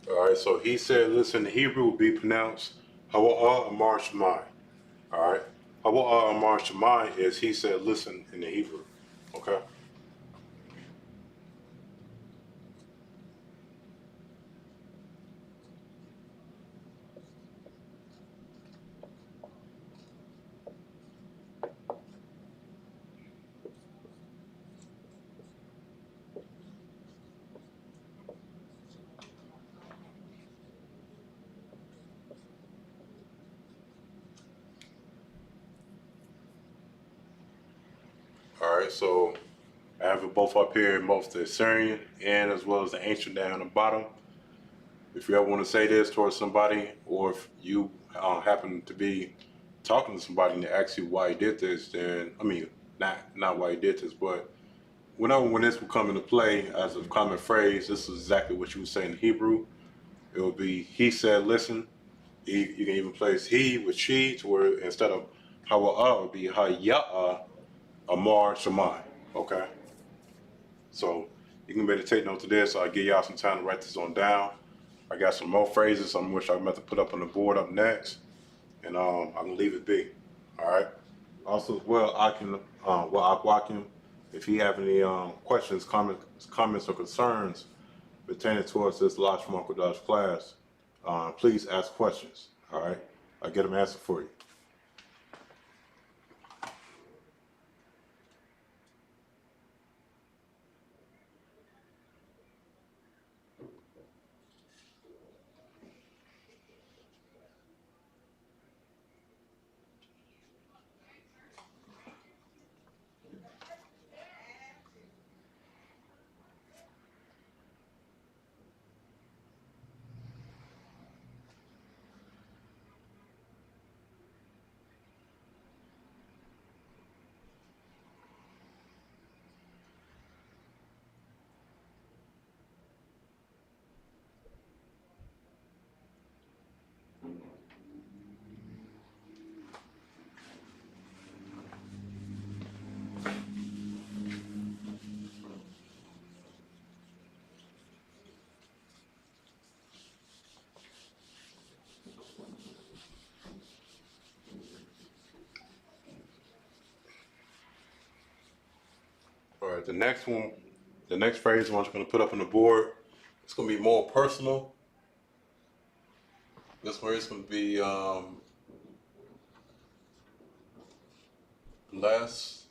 All right, so he said, listen, the Hebrew will be pronounced Hawa'ah Amar Shemai. All right, Hawa'ah Amar Shemai is he said, listen in the Hebrew. Okay. All right, so I have it both up here in both the Assyrian and as well as the ancient down the bottom. If you ever want to say this towards somebody, or if you happen to be talking to somebody and they ask you why he did this, then I mean, not why he did this, but when this will come into play as a common phrase, this is exactly what you would say in Hebrew. It would be he said, listen. You can even place he with she to where instead of hawa'ah it would be haya'a amar shemai. Okay, so you can meditate note to this. So I'll give y'all some time to write this on down. I got some more phrases, some which I'm about to put up on the board up next, and I'm gonna leave it be. All right. Also, as well, I can Akwakim, if you have any questions, comments, or concerns pertaining towards this Lashawan Qadash class, please ask questions. All right, I'll get them answered for you. right, the next phrase I'm just going to put up on the board, it's going to be more personal. This one is going to be bless.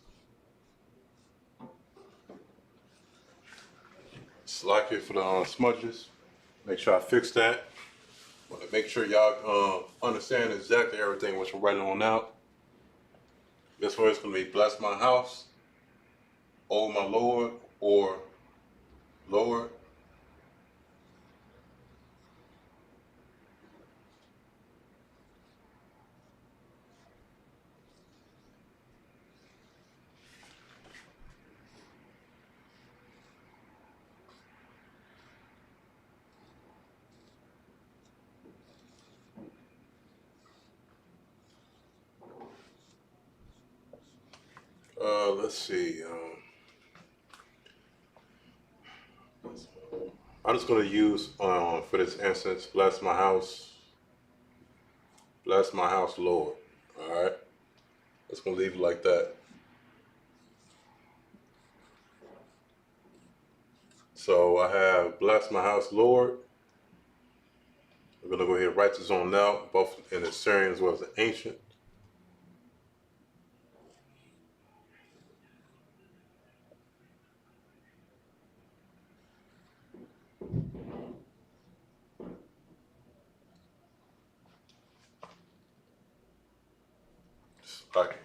Select it for the smudges. Make sure I fix that. Make sure y'all understand exactly everything what you're writing on out. This one is going to be bless my house, oh my Lord, or Lord. Let's see. I'm just going to use for this instance, bless my house, Lord. All right. Just going to leave it like that. So I have bless my house, Lord. We're going to go ahead and write this on now, both in the Syrian as well as the ancient. Okay.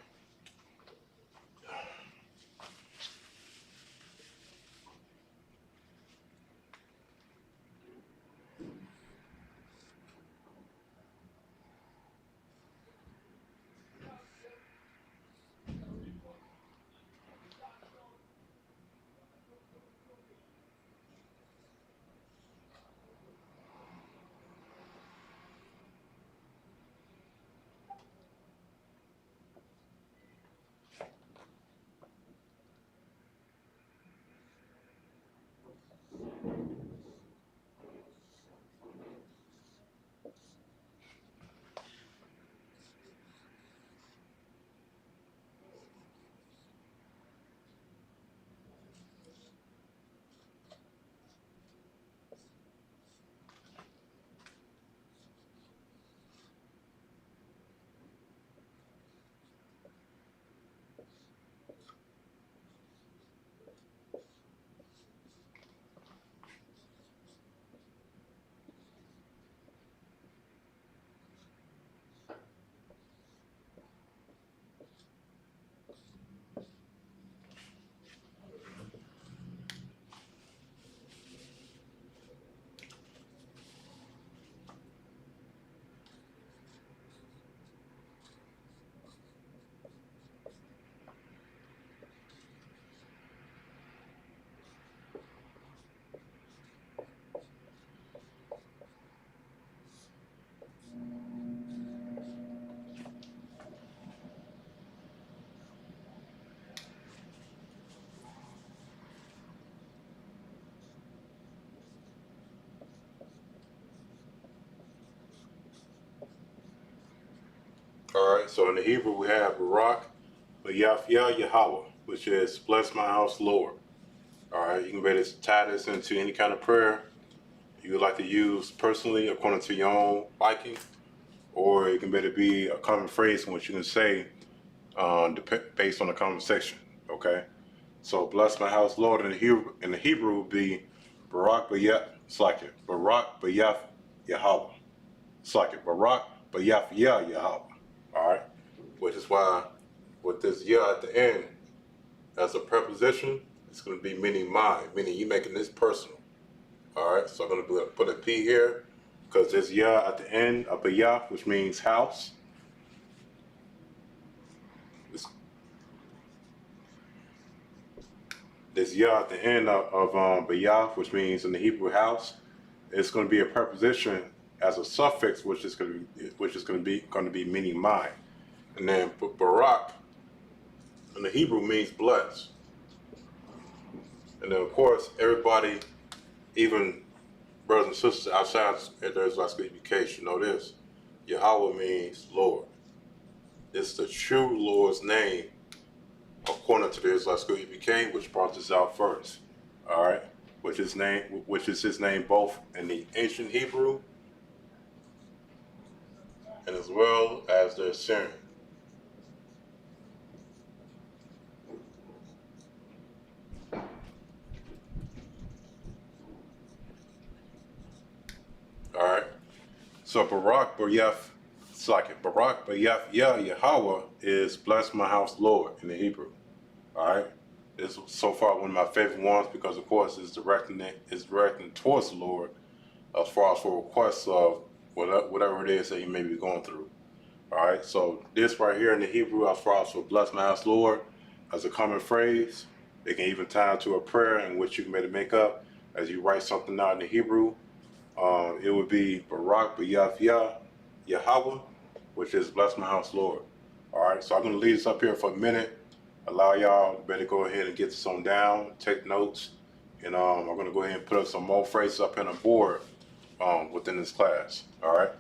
All right, so in the Hebrew we have Barak, Yahweh, Yahweh, which is bless my house, Lord. All right, you can better tie this into any kind of prayer you would like to use personally according to your own liking, or it can better be a common phrase in which you can say based on the conversation. Okay, so bless my house, Lord, in the Hebrew would be Barak Bayah, it's like it, Barak Bayah Yahweh. It's like it, Barak Bayah Yahweh. All right, which is why with this Yah at the end as a preposition, it's going to be meaning mine, meaning you making this personal. All right, so I'm going to put a P here because there's Yah at the end of Bayah, which means house. There's Yah at the end of Bayah, which means in the Hebrew house. It's going to be a preposition as a suffix, which is going to be meaning mine. And then Barak in the Hebrew means blessed. And then of course everybody, even brothers and sisters outside the Israelite education, know this: Yahweh means Lord. It's the true Lord's name according to the Isupk School EBK, which brought this out first. All right, which is his name both in the ancient Hebrew and as well as the Assyrian. All right. So Barak Bayef Yahweh is bless my house Lord in the Hebrew. All right. It's so far one of my favorite ones because of course it's directing towards the Lord as far as for requests of whatever it is that you may be going through. All right. So this right here in the Hebrew as far as for bless my house Lord as a common phrase, it can even tie into a prayer in which you can maybe make up as you write something out in the Hebrew. It would be Barak Bayef Yahweh, which is bless my house, Lord. All right, so I'm going to leave this up here for a minute. Allow y'all to better go ahead and get this on down, take notes, and I'm going to go ahead and put up some more phrases up on the board within this class. All right.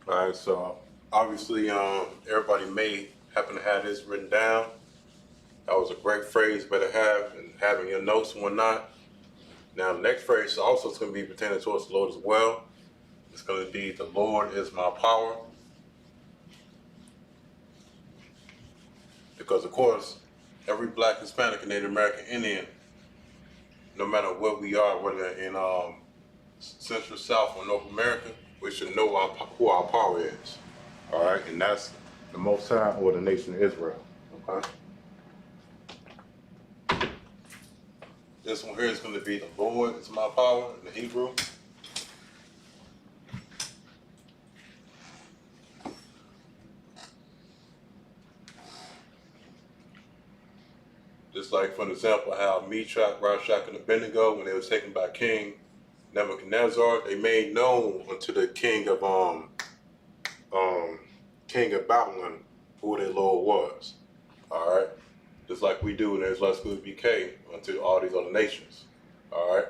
All right, so obviously everybody may happen to have this written down. That was a great phrase, better have and having your notes and whatnot. Now the next phrase also is going to be pertaining towards the Lord as well. It's going to be the Lord is my power. Because of course, every Black, Hispanic, and Native American Indian, no matter what we are, whether in Central, South, or North America, we should know who our power is. All right, and that's the Most High or the nation of Israel. Okay. This one here is going to be the Lord is my power in the Hebrew. Just like, for example, how Meshach, Rashach, and Abednego, when they were taken by King Nebuchadnezzar, they made known unto the king of Babylon who their Lord was. All right, just like we do in the Isupk School BK unto all these other nations. All right.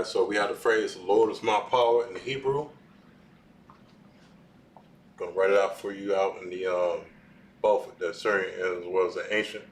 right, so we have the phrase, the Lord is my power in the Hebrew. Gonna write it out for you out in the both the Syrian as well as the ancient.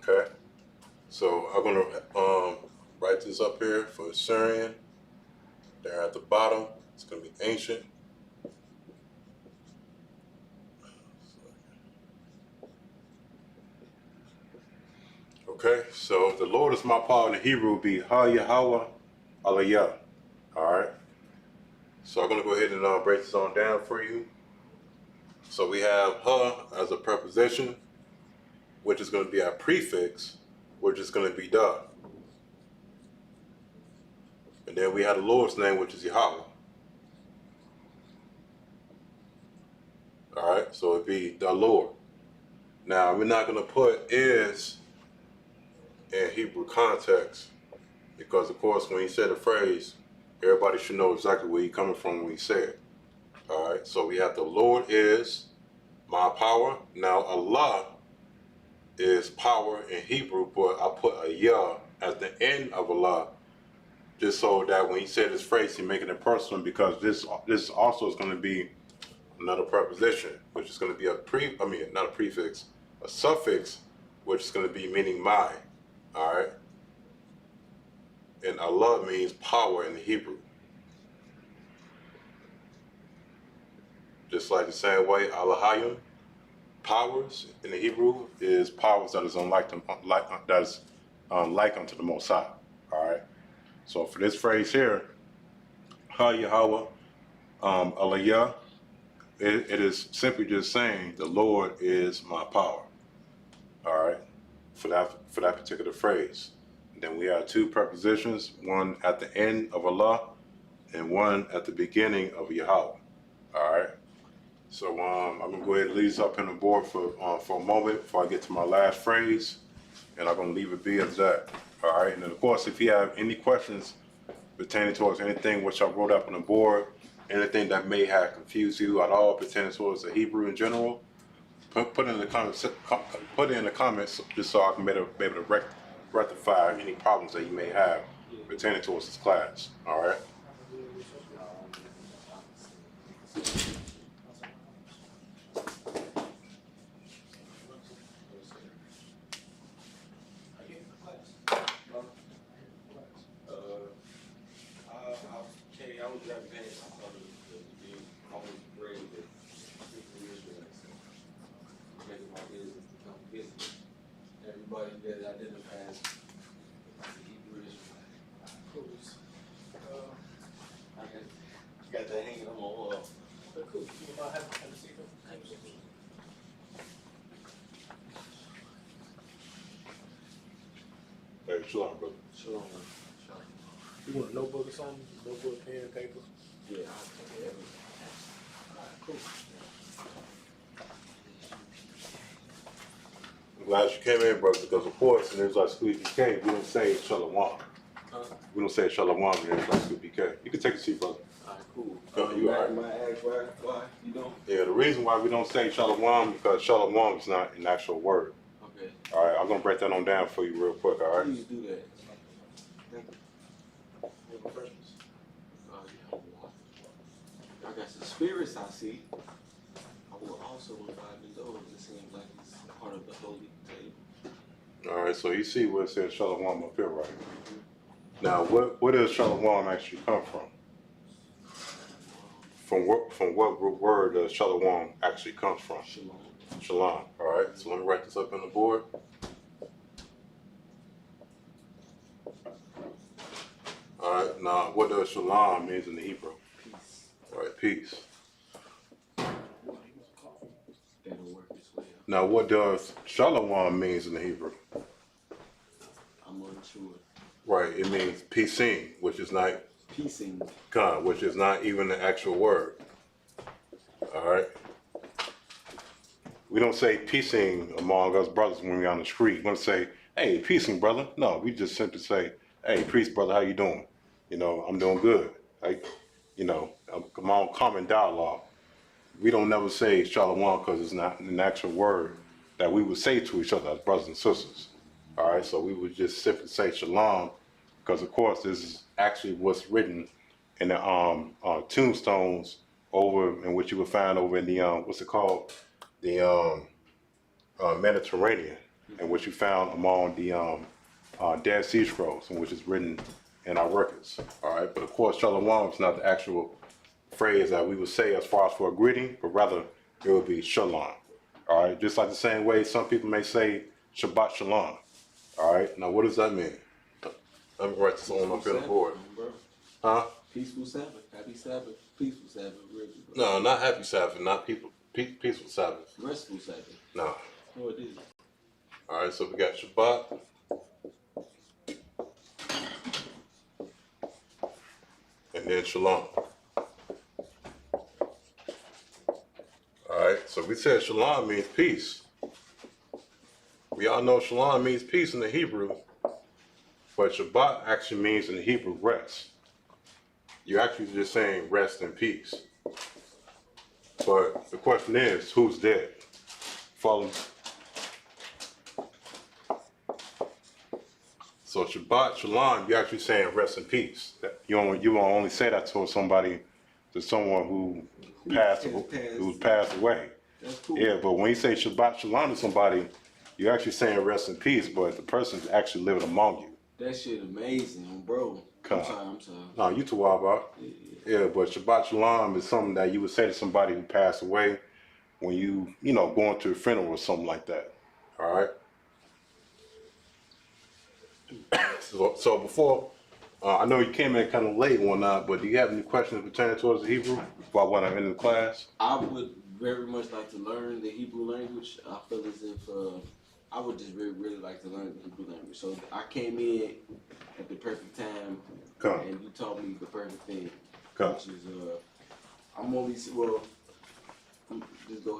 Okay, so I'm gonna write this up here for the Syrian. There at the bottom, it's gonna be ancient. Okay, so the Lord is my power in the Hebrew will be Ha Yahweh Aliyah. Alright. So I'm gonna go ahead and break this on down for you. So we have Ha as a preposition, which is gonna be our prefix, which is gonna be Da. And then we have the Lord's name, which is Yahweh. Alright, so it'd be the Lord. Now we're not gonna put is in Hebrew context, because of course when he said the phrase, everybody should know exactly where he's coming from when he said it. Alright, so we have the Lord is my power. Now Allah is power in Hebrew, but I put a Yah as the end of Allah, just so that when he said this phrase, he's making it personal, because this also is going to be another preposition, which is going to be not a prefix, a suffix, which is going to be meaning my. All right, and Allah means power in the Hebrew, just like the same way Alahayim, powers in the Hebrew is powers that is unlike unto the Most High. All right. So for this phrase here, Ha Yahweh Aliyah, it is simply just saying the Lord is my power. All right. For that particular phrase. And then we have two prepositions, one at the end of Allah and one at the beginning of Yahweh. All right. So I'm gonna go ahead and leave this up on the board for a moment before I get to my last phrase, and I'm gonna leave it be as that. All right. And then of course, if you have any questions pertaining towards anything which I wrote up on the board, anything that may have confused you at all pertaining towards the Hebrew in general, put it in the comments. Put it in the comments just so I can be able to rectify any problems that you may have pertaining towards this class. All right. Everybody that identifies as the Hebrew Israelite. I got that hanging on my wall. Cool. You might have a seat. Hey, shalom, brother. Shalom. You want a notebook or something? Notebook, pen, paper? Yeah, I'll take everything. Alright, cool. I'm glad you came in, brother, because of course, in Israelite School PK, we don't say Shalom. We don't say Shalom in Israelite School PK. You can take a seat, brother. Alright, cool. You all right? Might ask why you don't? Yeah, the reason why we don't say Shalom because Shalom is not an actual word. Okay. All right, I'm gonna break that on down for you real quick. All right. Please do that. Thank you. You have refreshments? Yeah. I got some spirits I see. I will also invite the Lord. It seems like he's part of the holy table. All right, so you see where it says Shalom up here, right? Now, where does Shalom actually come from? From what word does Shalom actually comes from? Shalom. Shalom. All right, so let me write this up on the board. All right, now what does Shalom means in the Hebrew? Peace. All right, peace. That'll work as well. Now, what does Shalom means in the Hebrew? I'm unsure. Right, it means piecing, which is not Piecing. which is not even the actual word. All right. We don't say piecing among us brothers when we're on the street. We don't say, "Hey, piecing, brother." No, we just simply say, "Hey, peace, brother. How you doing? You know, I'm doing good." Like, you know, come on, common dialogue. We don't never say shalom because it's not an actual word that we would say to each other as brothers and sisters. All right, so we would just simply say shalom because, of course, this is actually what's written in the tombstones over in which you would find over in the what's it called, the Mediterranean, and which you found among the Dead Sea Scrolls, and which is written in our records. All right, but of course, shalom is not the actual phrase that we would say as far as for a greeting, but rather it would be shalom. All right, just like the same way some people may say Shabbat Shalom. All right, now what does that mean? Let me write this on up here on the board. Bro. Huh? Peaceful Sabbath. Happy Sabbath. Peaceful Sabbath. Really, bro. No, not happy Sabbath, not peaceful Sabbath. Restful Sabbath. No. No, it is. All right, so we got Shabbat. And then Shalom. All right, so we said Shalom means peace. We all know Shalom means peace in the Hebrew, but Shabbat actually means in the Hebrew rest. You're actually just saying rest and peace. But the question is, who's dead? Follow me? So Shabbat Shalom, you're actually saying rest and peace. You won't only say that to someone who who's passed away. That's cool. Yeah, but when you say Shabbat Shalom to somebody, you're actually saying rest and peace, but the person's actually living among you. That shit amazing, bro. I'm sorry. No, you too wild about. Yeah, but Shabbat Shalom is something that you would say to somebody who passed away when you going to a funeral or something like that. All right. So before, I know you came in kind of late one night, but do you have any questions pertaining towards the Hebrew before I went into the class? I would very much like to learn the Hebrew language. I feel as if I would just really like to learn the Hebrew language. So I came in at the perfect time, and you taught me the perfect thing. Which is, I'm only, just go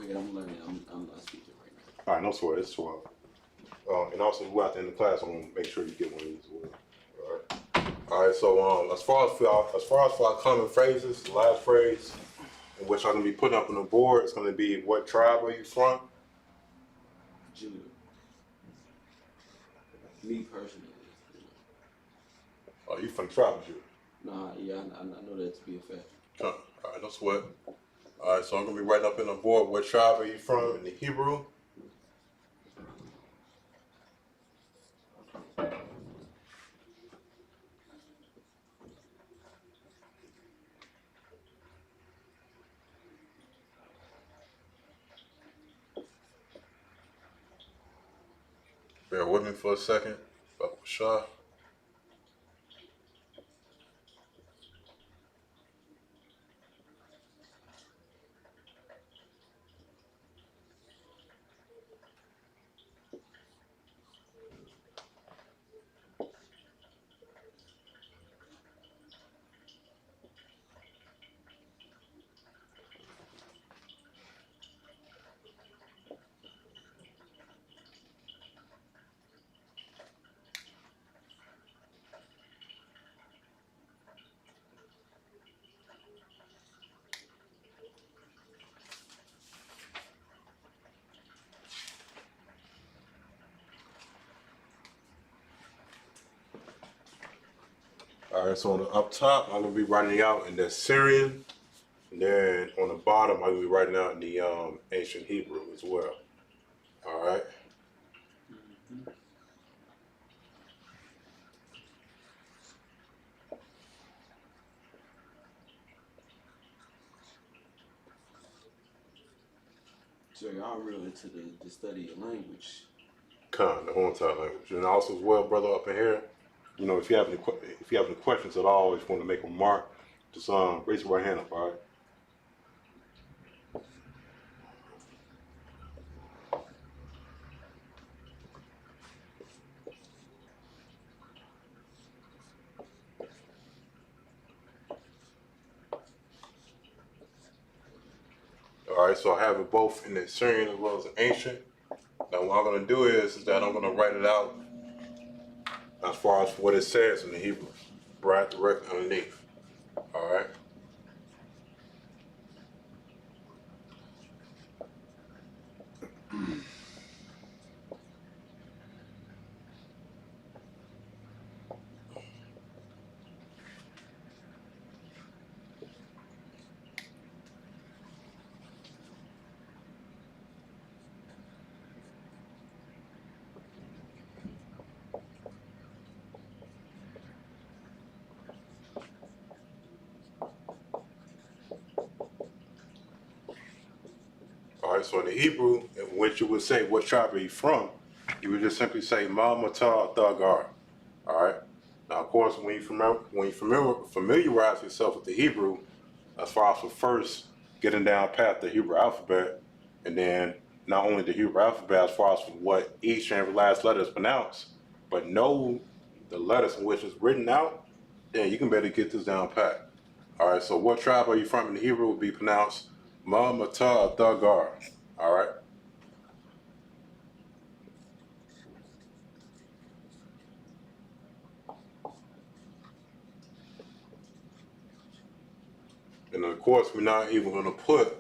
ahead, I'm learning. I'm not speaking right now. All right, no sweat, it's 12. And also, if we're out there in the class, I'm gonna make sure you get one of these as well. All right. All right. So, as far as for our common phrases, the last phrase, in which I'm gonna be putting up on the board, it's gonna be, "What tribe are you from?" Judah. Me personally. Oh, you from the tribe of Judah? Nah, yeah, I know that to be a fact. All right, no sweat. All right, so I'm gonna be writing up on the board, "What tribe are you from?" in the Hebrew. Bear with me for a second. Shah. All right, so on the up top, I'm gonna be writing it out in the Syrian, And then on the bottom, I will be writing out the ancient Hebrew as well. All right. So y'all real into the study of language. The whole entire language, and also as well, brother, up in here. You know, if you have any questions at all, if you want to make a remark, just raise your right hand up. All right. All right, so I have it both in the Syrian as well as the ancient. Now what I'm going to do is that I'm going to write it out as far as what it says in the Hebrew, right directly underneath. All right. All right, so in the Hebrew, in which you would say, what tribe are you from? You would just simply say, Ma Matar Thagar. All right. Now, of course, when you familiarize yourself with the Hebrew, as far as for first getting down past the Hebrew alphabet, and then not only the Hebrew alphabet as far as for what each and every last letter is pronounced, but know the letters in which it's written out, then you can better get this down pat. All right, so what tribe are you from in the Hebrew would be pronounced Ma Mata Thagar. All right. And of course, we're not even going to put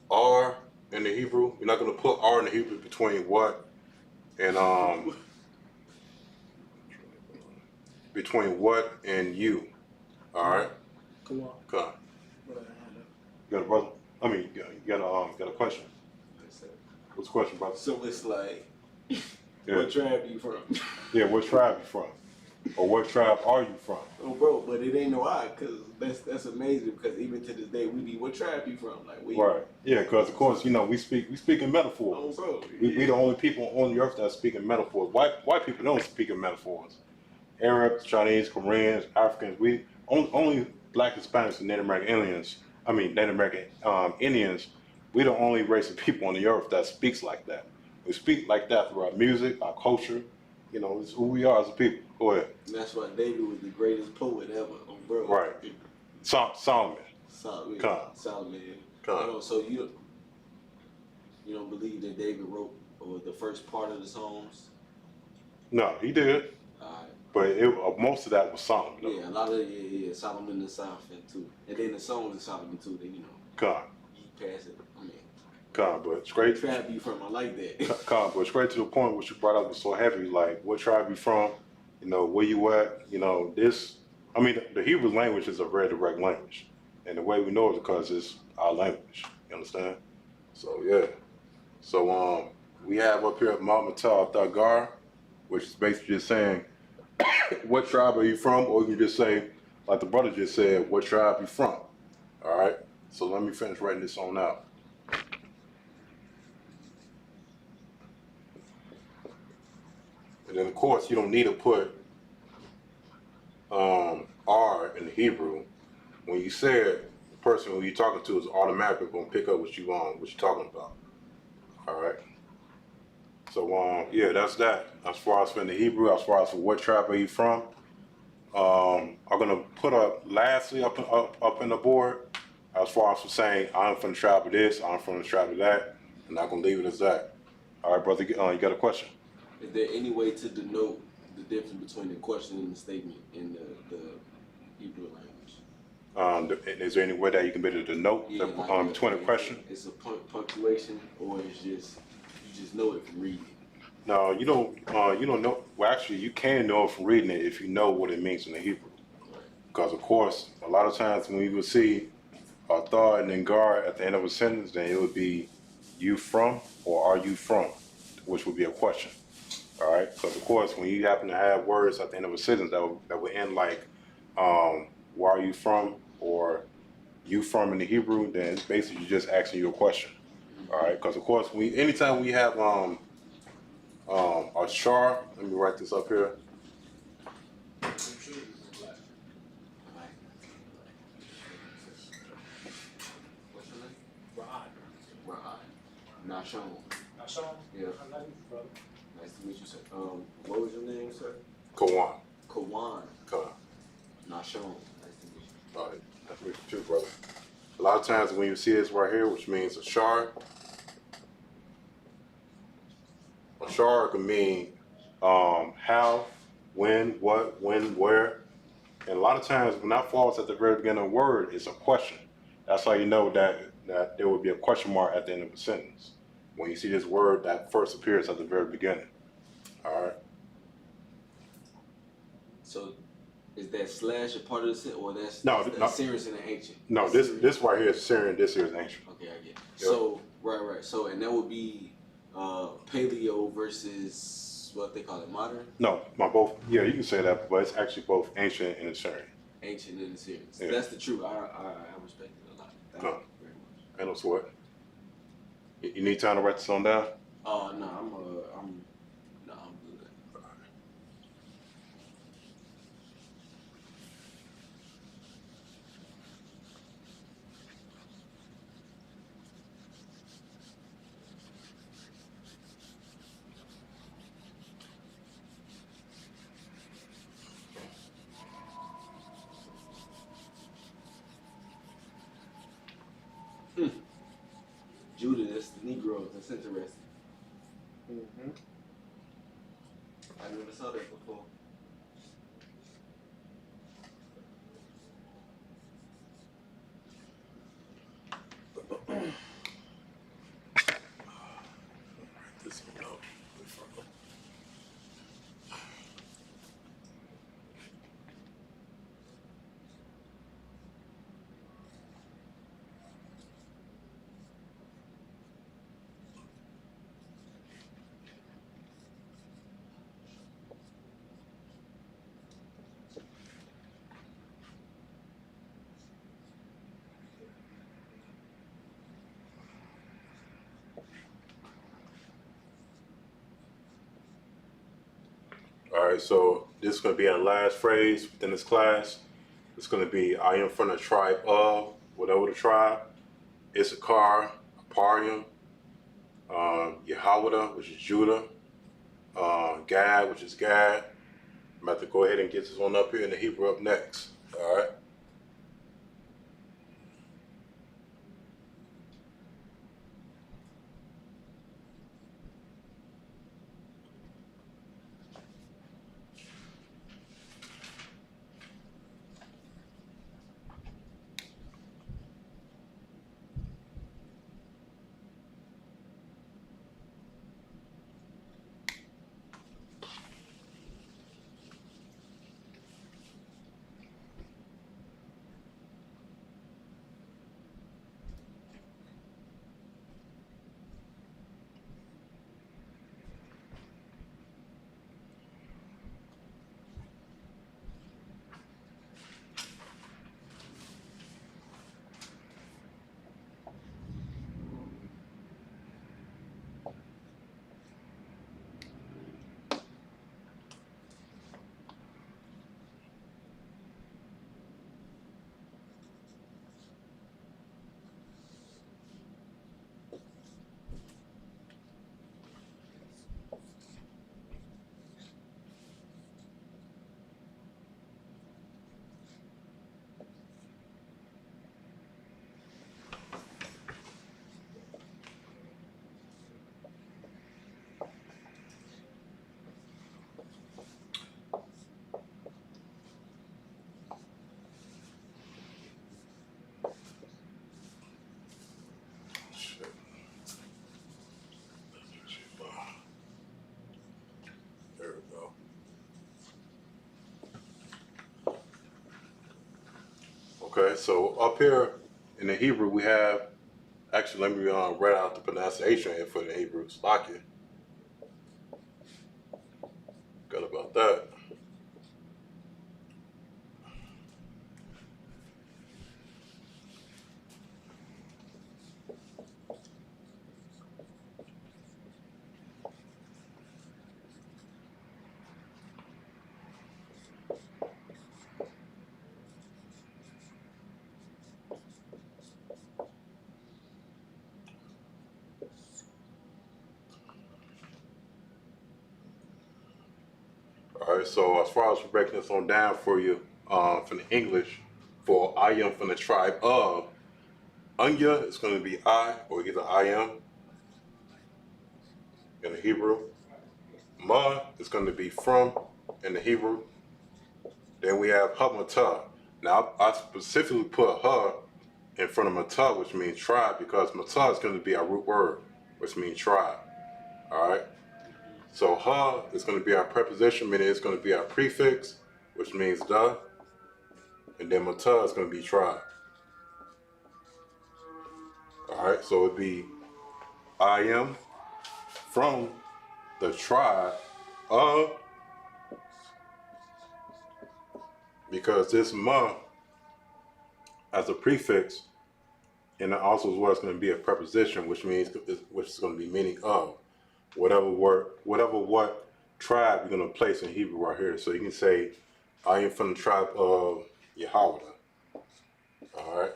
R in the Hebrew. We're not going to put R in the Hebrew between what and between what and you. All right. Come on. Come on. You got a brother? I mean, you got a question. What's the question, brother? So it's like, Yeah. what tribe you from? Yeah, what tribe you from? Or what tribe are you from? Oh, bro, but it ain't no I, cause that's amazing. Because even to this day, we be, what tribe you from? Like we. Right. Yeah, because of course, you know, we speak in metaphors. Oh, bro. We the only people on the earth that speak in metaphors. White people don't speak in metaphors. Arabs, Chinese, Koreans, Africans, we only Black Hispanics and Native American aliens. Native American Indians. We the only race of people on the earth that speaks like that. We speak like that through our music, our culture. You know, it's who we are as a people. Go ahead. And that's why David was the greatest poet ever, oh, bro. Right. Solomon. Solomon. Come. Solomon. Come. You know, so you don't believe that David wrote the first part of the Psalms? No, he did. But most of that was Solomon. Though. Yeah, a lot of Solomon the South and too, and then the songs of Solomon too. Then Come. You pass it. I mean. Come, but straight. What tribe you from? I like that. Come, but straight to the point. What you brought up was so heavy. Like, what tribe you from? You know, where you at? You know, this. I mean, the Hebrew language is a very direct language, and the way we know it is because it's our language. You understand? So yeah. So we have up here Mamatal Thagar, which is basically just saying, what tribe are you from? Or you can just say, like the brother just said, what tribe you from? All right. So let me finish writing this on out. And then of course you don't need to put R in the Hebrew. When you say it, the person who you're talking to is automatically going to pick up what you're talking about. All right. So yeah, that's that. As far as in the Hebrew, as far as what tribe are you from, I'm gonna put up lastly up in the board. As far as for saying I'm from the tribe of this, I'm from the tribe of that, I'm not gonna leave it as that. All right, brother, you got a question? Is there any way to denote the difference between the question and the statement in the Hebrew language? Is there any way that you can be able to denote between the question? It's a punctuation, or it's just you just know it from reading. No, you don't. You don't know. Well, actually, you can know it from reading it if you know what it means in the Hebrew. Because of course, a lot of times when you will see Thar and then Gar at the end of a sentence, then it would be you from or are you from, which would be a question. All right, because of course, when you happen to have words at the end of a sentence that would end like, where are you from or you from in the Hebrew, then it's basically just asking you a question. All right, because of course, anytime we have a char, let me write this up here. What's your name? Rod. Lashawan. Lashawan? Yeah. I like you, brother. Nice to meet you, sir. What was your name, sir? Kawan. Kawan. Kawan. Lashawan. Nice to meet you. All right, nice to meet you too, brother. A lot of times when you see this right here, which means a char can mean how, when, what, when, where. And a lot of times when that falls at the very beginning of a word, it's a question. That's how you know that there would be a question mark at the end of a sentence. When you see this word that first appears at the very beginning. All right. So, is that slash a part of the sentence, or that's No, serious and ancient? No, this right here is Syrian, this here is ancient. Okay, I get it. Yep. So, right. So, and that would be paleo versus what they call it, modern? No, both. Yeah, you can say that, but it's actually both ancient and Syrian. Ancient and Assyrian. Yeah. That's the truth. I respect it a lot. Thank you very much. Ain't no sweat. You need time to write this on down? No, I'm good. Judah, that's the Negroes. That's interesting. Mm-hmm. I never saw that before. This one up. All right, so this is going to be our last phrase within this class. It's going to be, I am from the tribe of, whatever the tribe, Issachar, Aparium, Yehowadah, which is Judah, Gad, which is Gad. I'm about to go ahead and get this one up here in the Hebrew up next. All right. There we go. Okay, so up here in the Hebrew we have, actually let me write out the pronunciation here for the Hebrew. Slakia. Good about that. All right, so as far as breaking this on down for you, from the English, for I am from the tribe of, Anya is going to be I, or either I am in the Hebrew. Ma is going to be from in the Hebrew. Then we have Hamata. Now, I specifically put her in front of Mata, which means tribe, because Mata is going to be our root word, which means tribe. All right? So ha is going to be our preposition, meaning it's going to be our prefix, which means the, and then mata is going to be tribe. All right, so it'd be I am from the tribe of, because this ma as a prefix, and also as well, it's going to be a preposition, which means which is going to be meaning of. Whatever word, what tribe you're going to place in Hebrew right here. So you can say, I am from the tribe of Yahweh. All right.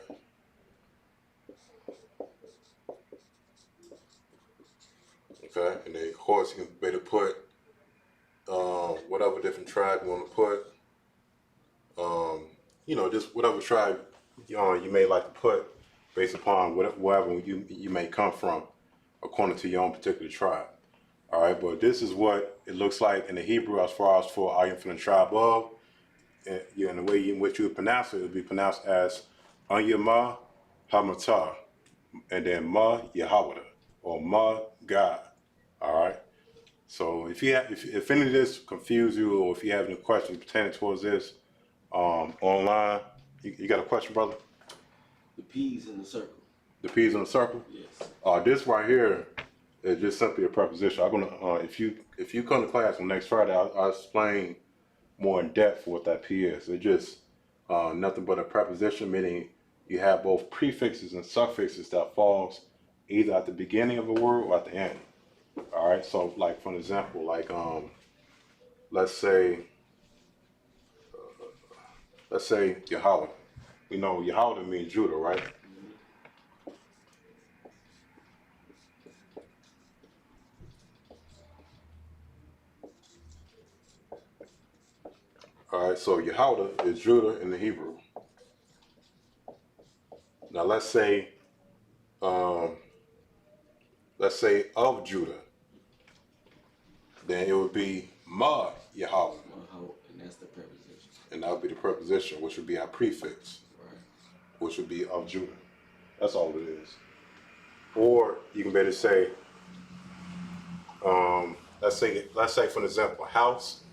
Okay, and then of course you can better put whatever different tribe you want to put. You know, just whatever tribe you may like to put based upon wherever you may come from, according to your own particular tribe. All right, but this is what it looks like in the Hebrew as far as for I am from the tribe of. And, the way in which you would pronounce it would be pronounced as Anyama Hamata, and then Ma Yahweh, or Ma God. All right. So if any of this confuse you, or if you have any questions pertaining towards this online, you got a question, brother? The P's in the circle. The P's in the circle? Yes. This right here is just simply a preposition. I'm gonna if you come to class on next Friday, I'll explain more in depth what that P is. It's just nothing but a preposition, meaning you have both prefixes and suffixes that falls either at the beginning of a word or at the end. All right. So, like for example, like let's say Yahweh. We know Yahweh means Judah, right? All right, so Yahweh is Judah in the Hebrew. Now let's say of Judah. Then it would be Ma Yahweh. And that's the preposition. And that would be the preposition, which would be our prefix, Right. which would be of Judah. That's all it is. Or you can better say, let's say for example, house,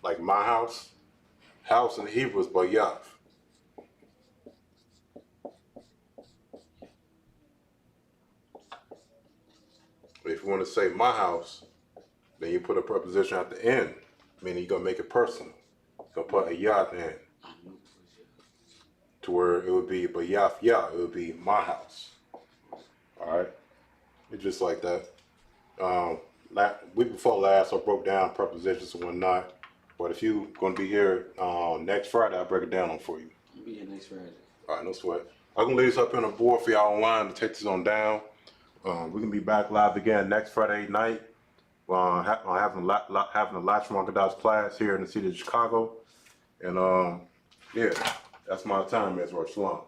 like my house. House in Hebrew is Bayaf. If you want to say my house, then you put a preposition at the end, meaning you're gonna make it personal. You're gonna put a yah at the end, to where it would be Bayaf Yah. It would be my house. All right, it's just like that. Week before last, I broke down prepositions and whatnot. But if you're going to be here next Friday, I'll break it down for you. I'll be here next Friday. All right, no sweat. I'm going to leave this up on the board for y'all online to take this on down. We're going to be back live again next Friday night. Having the Lashawan Qadash class here in the city of Chicago. And yeah, that's my time, Ezra. Shalom.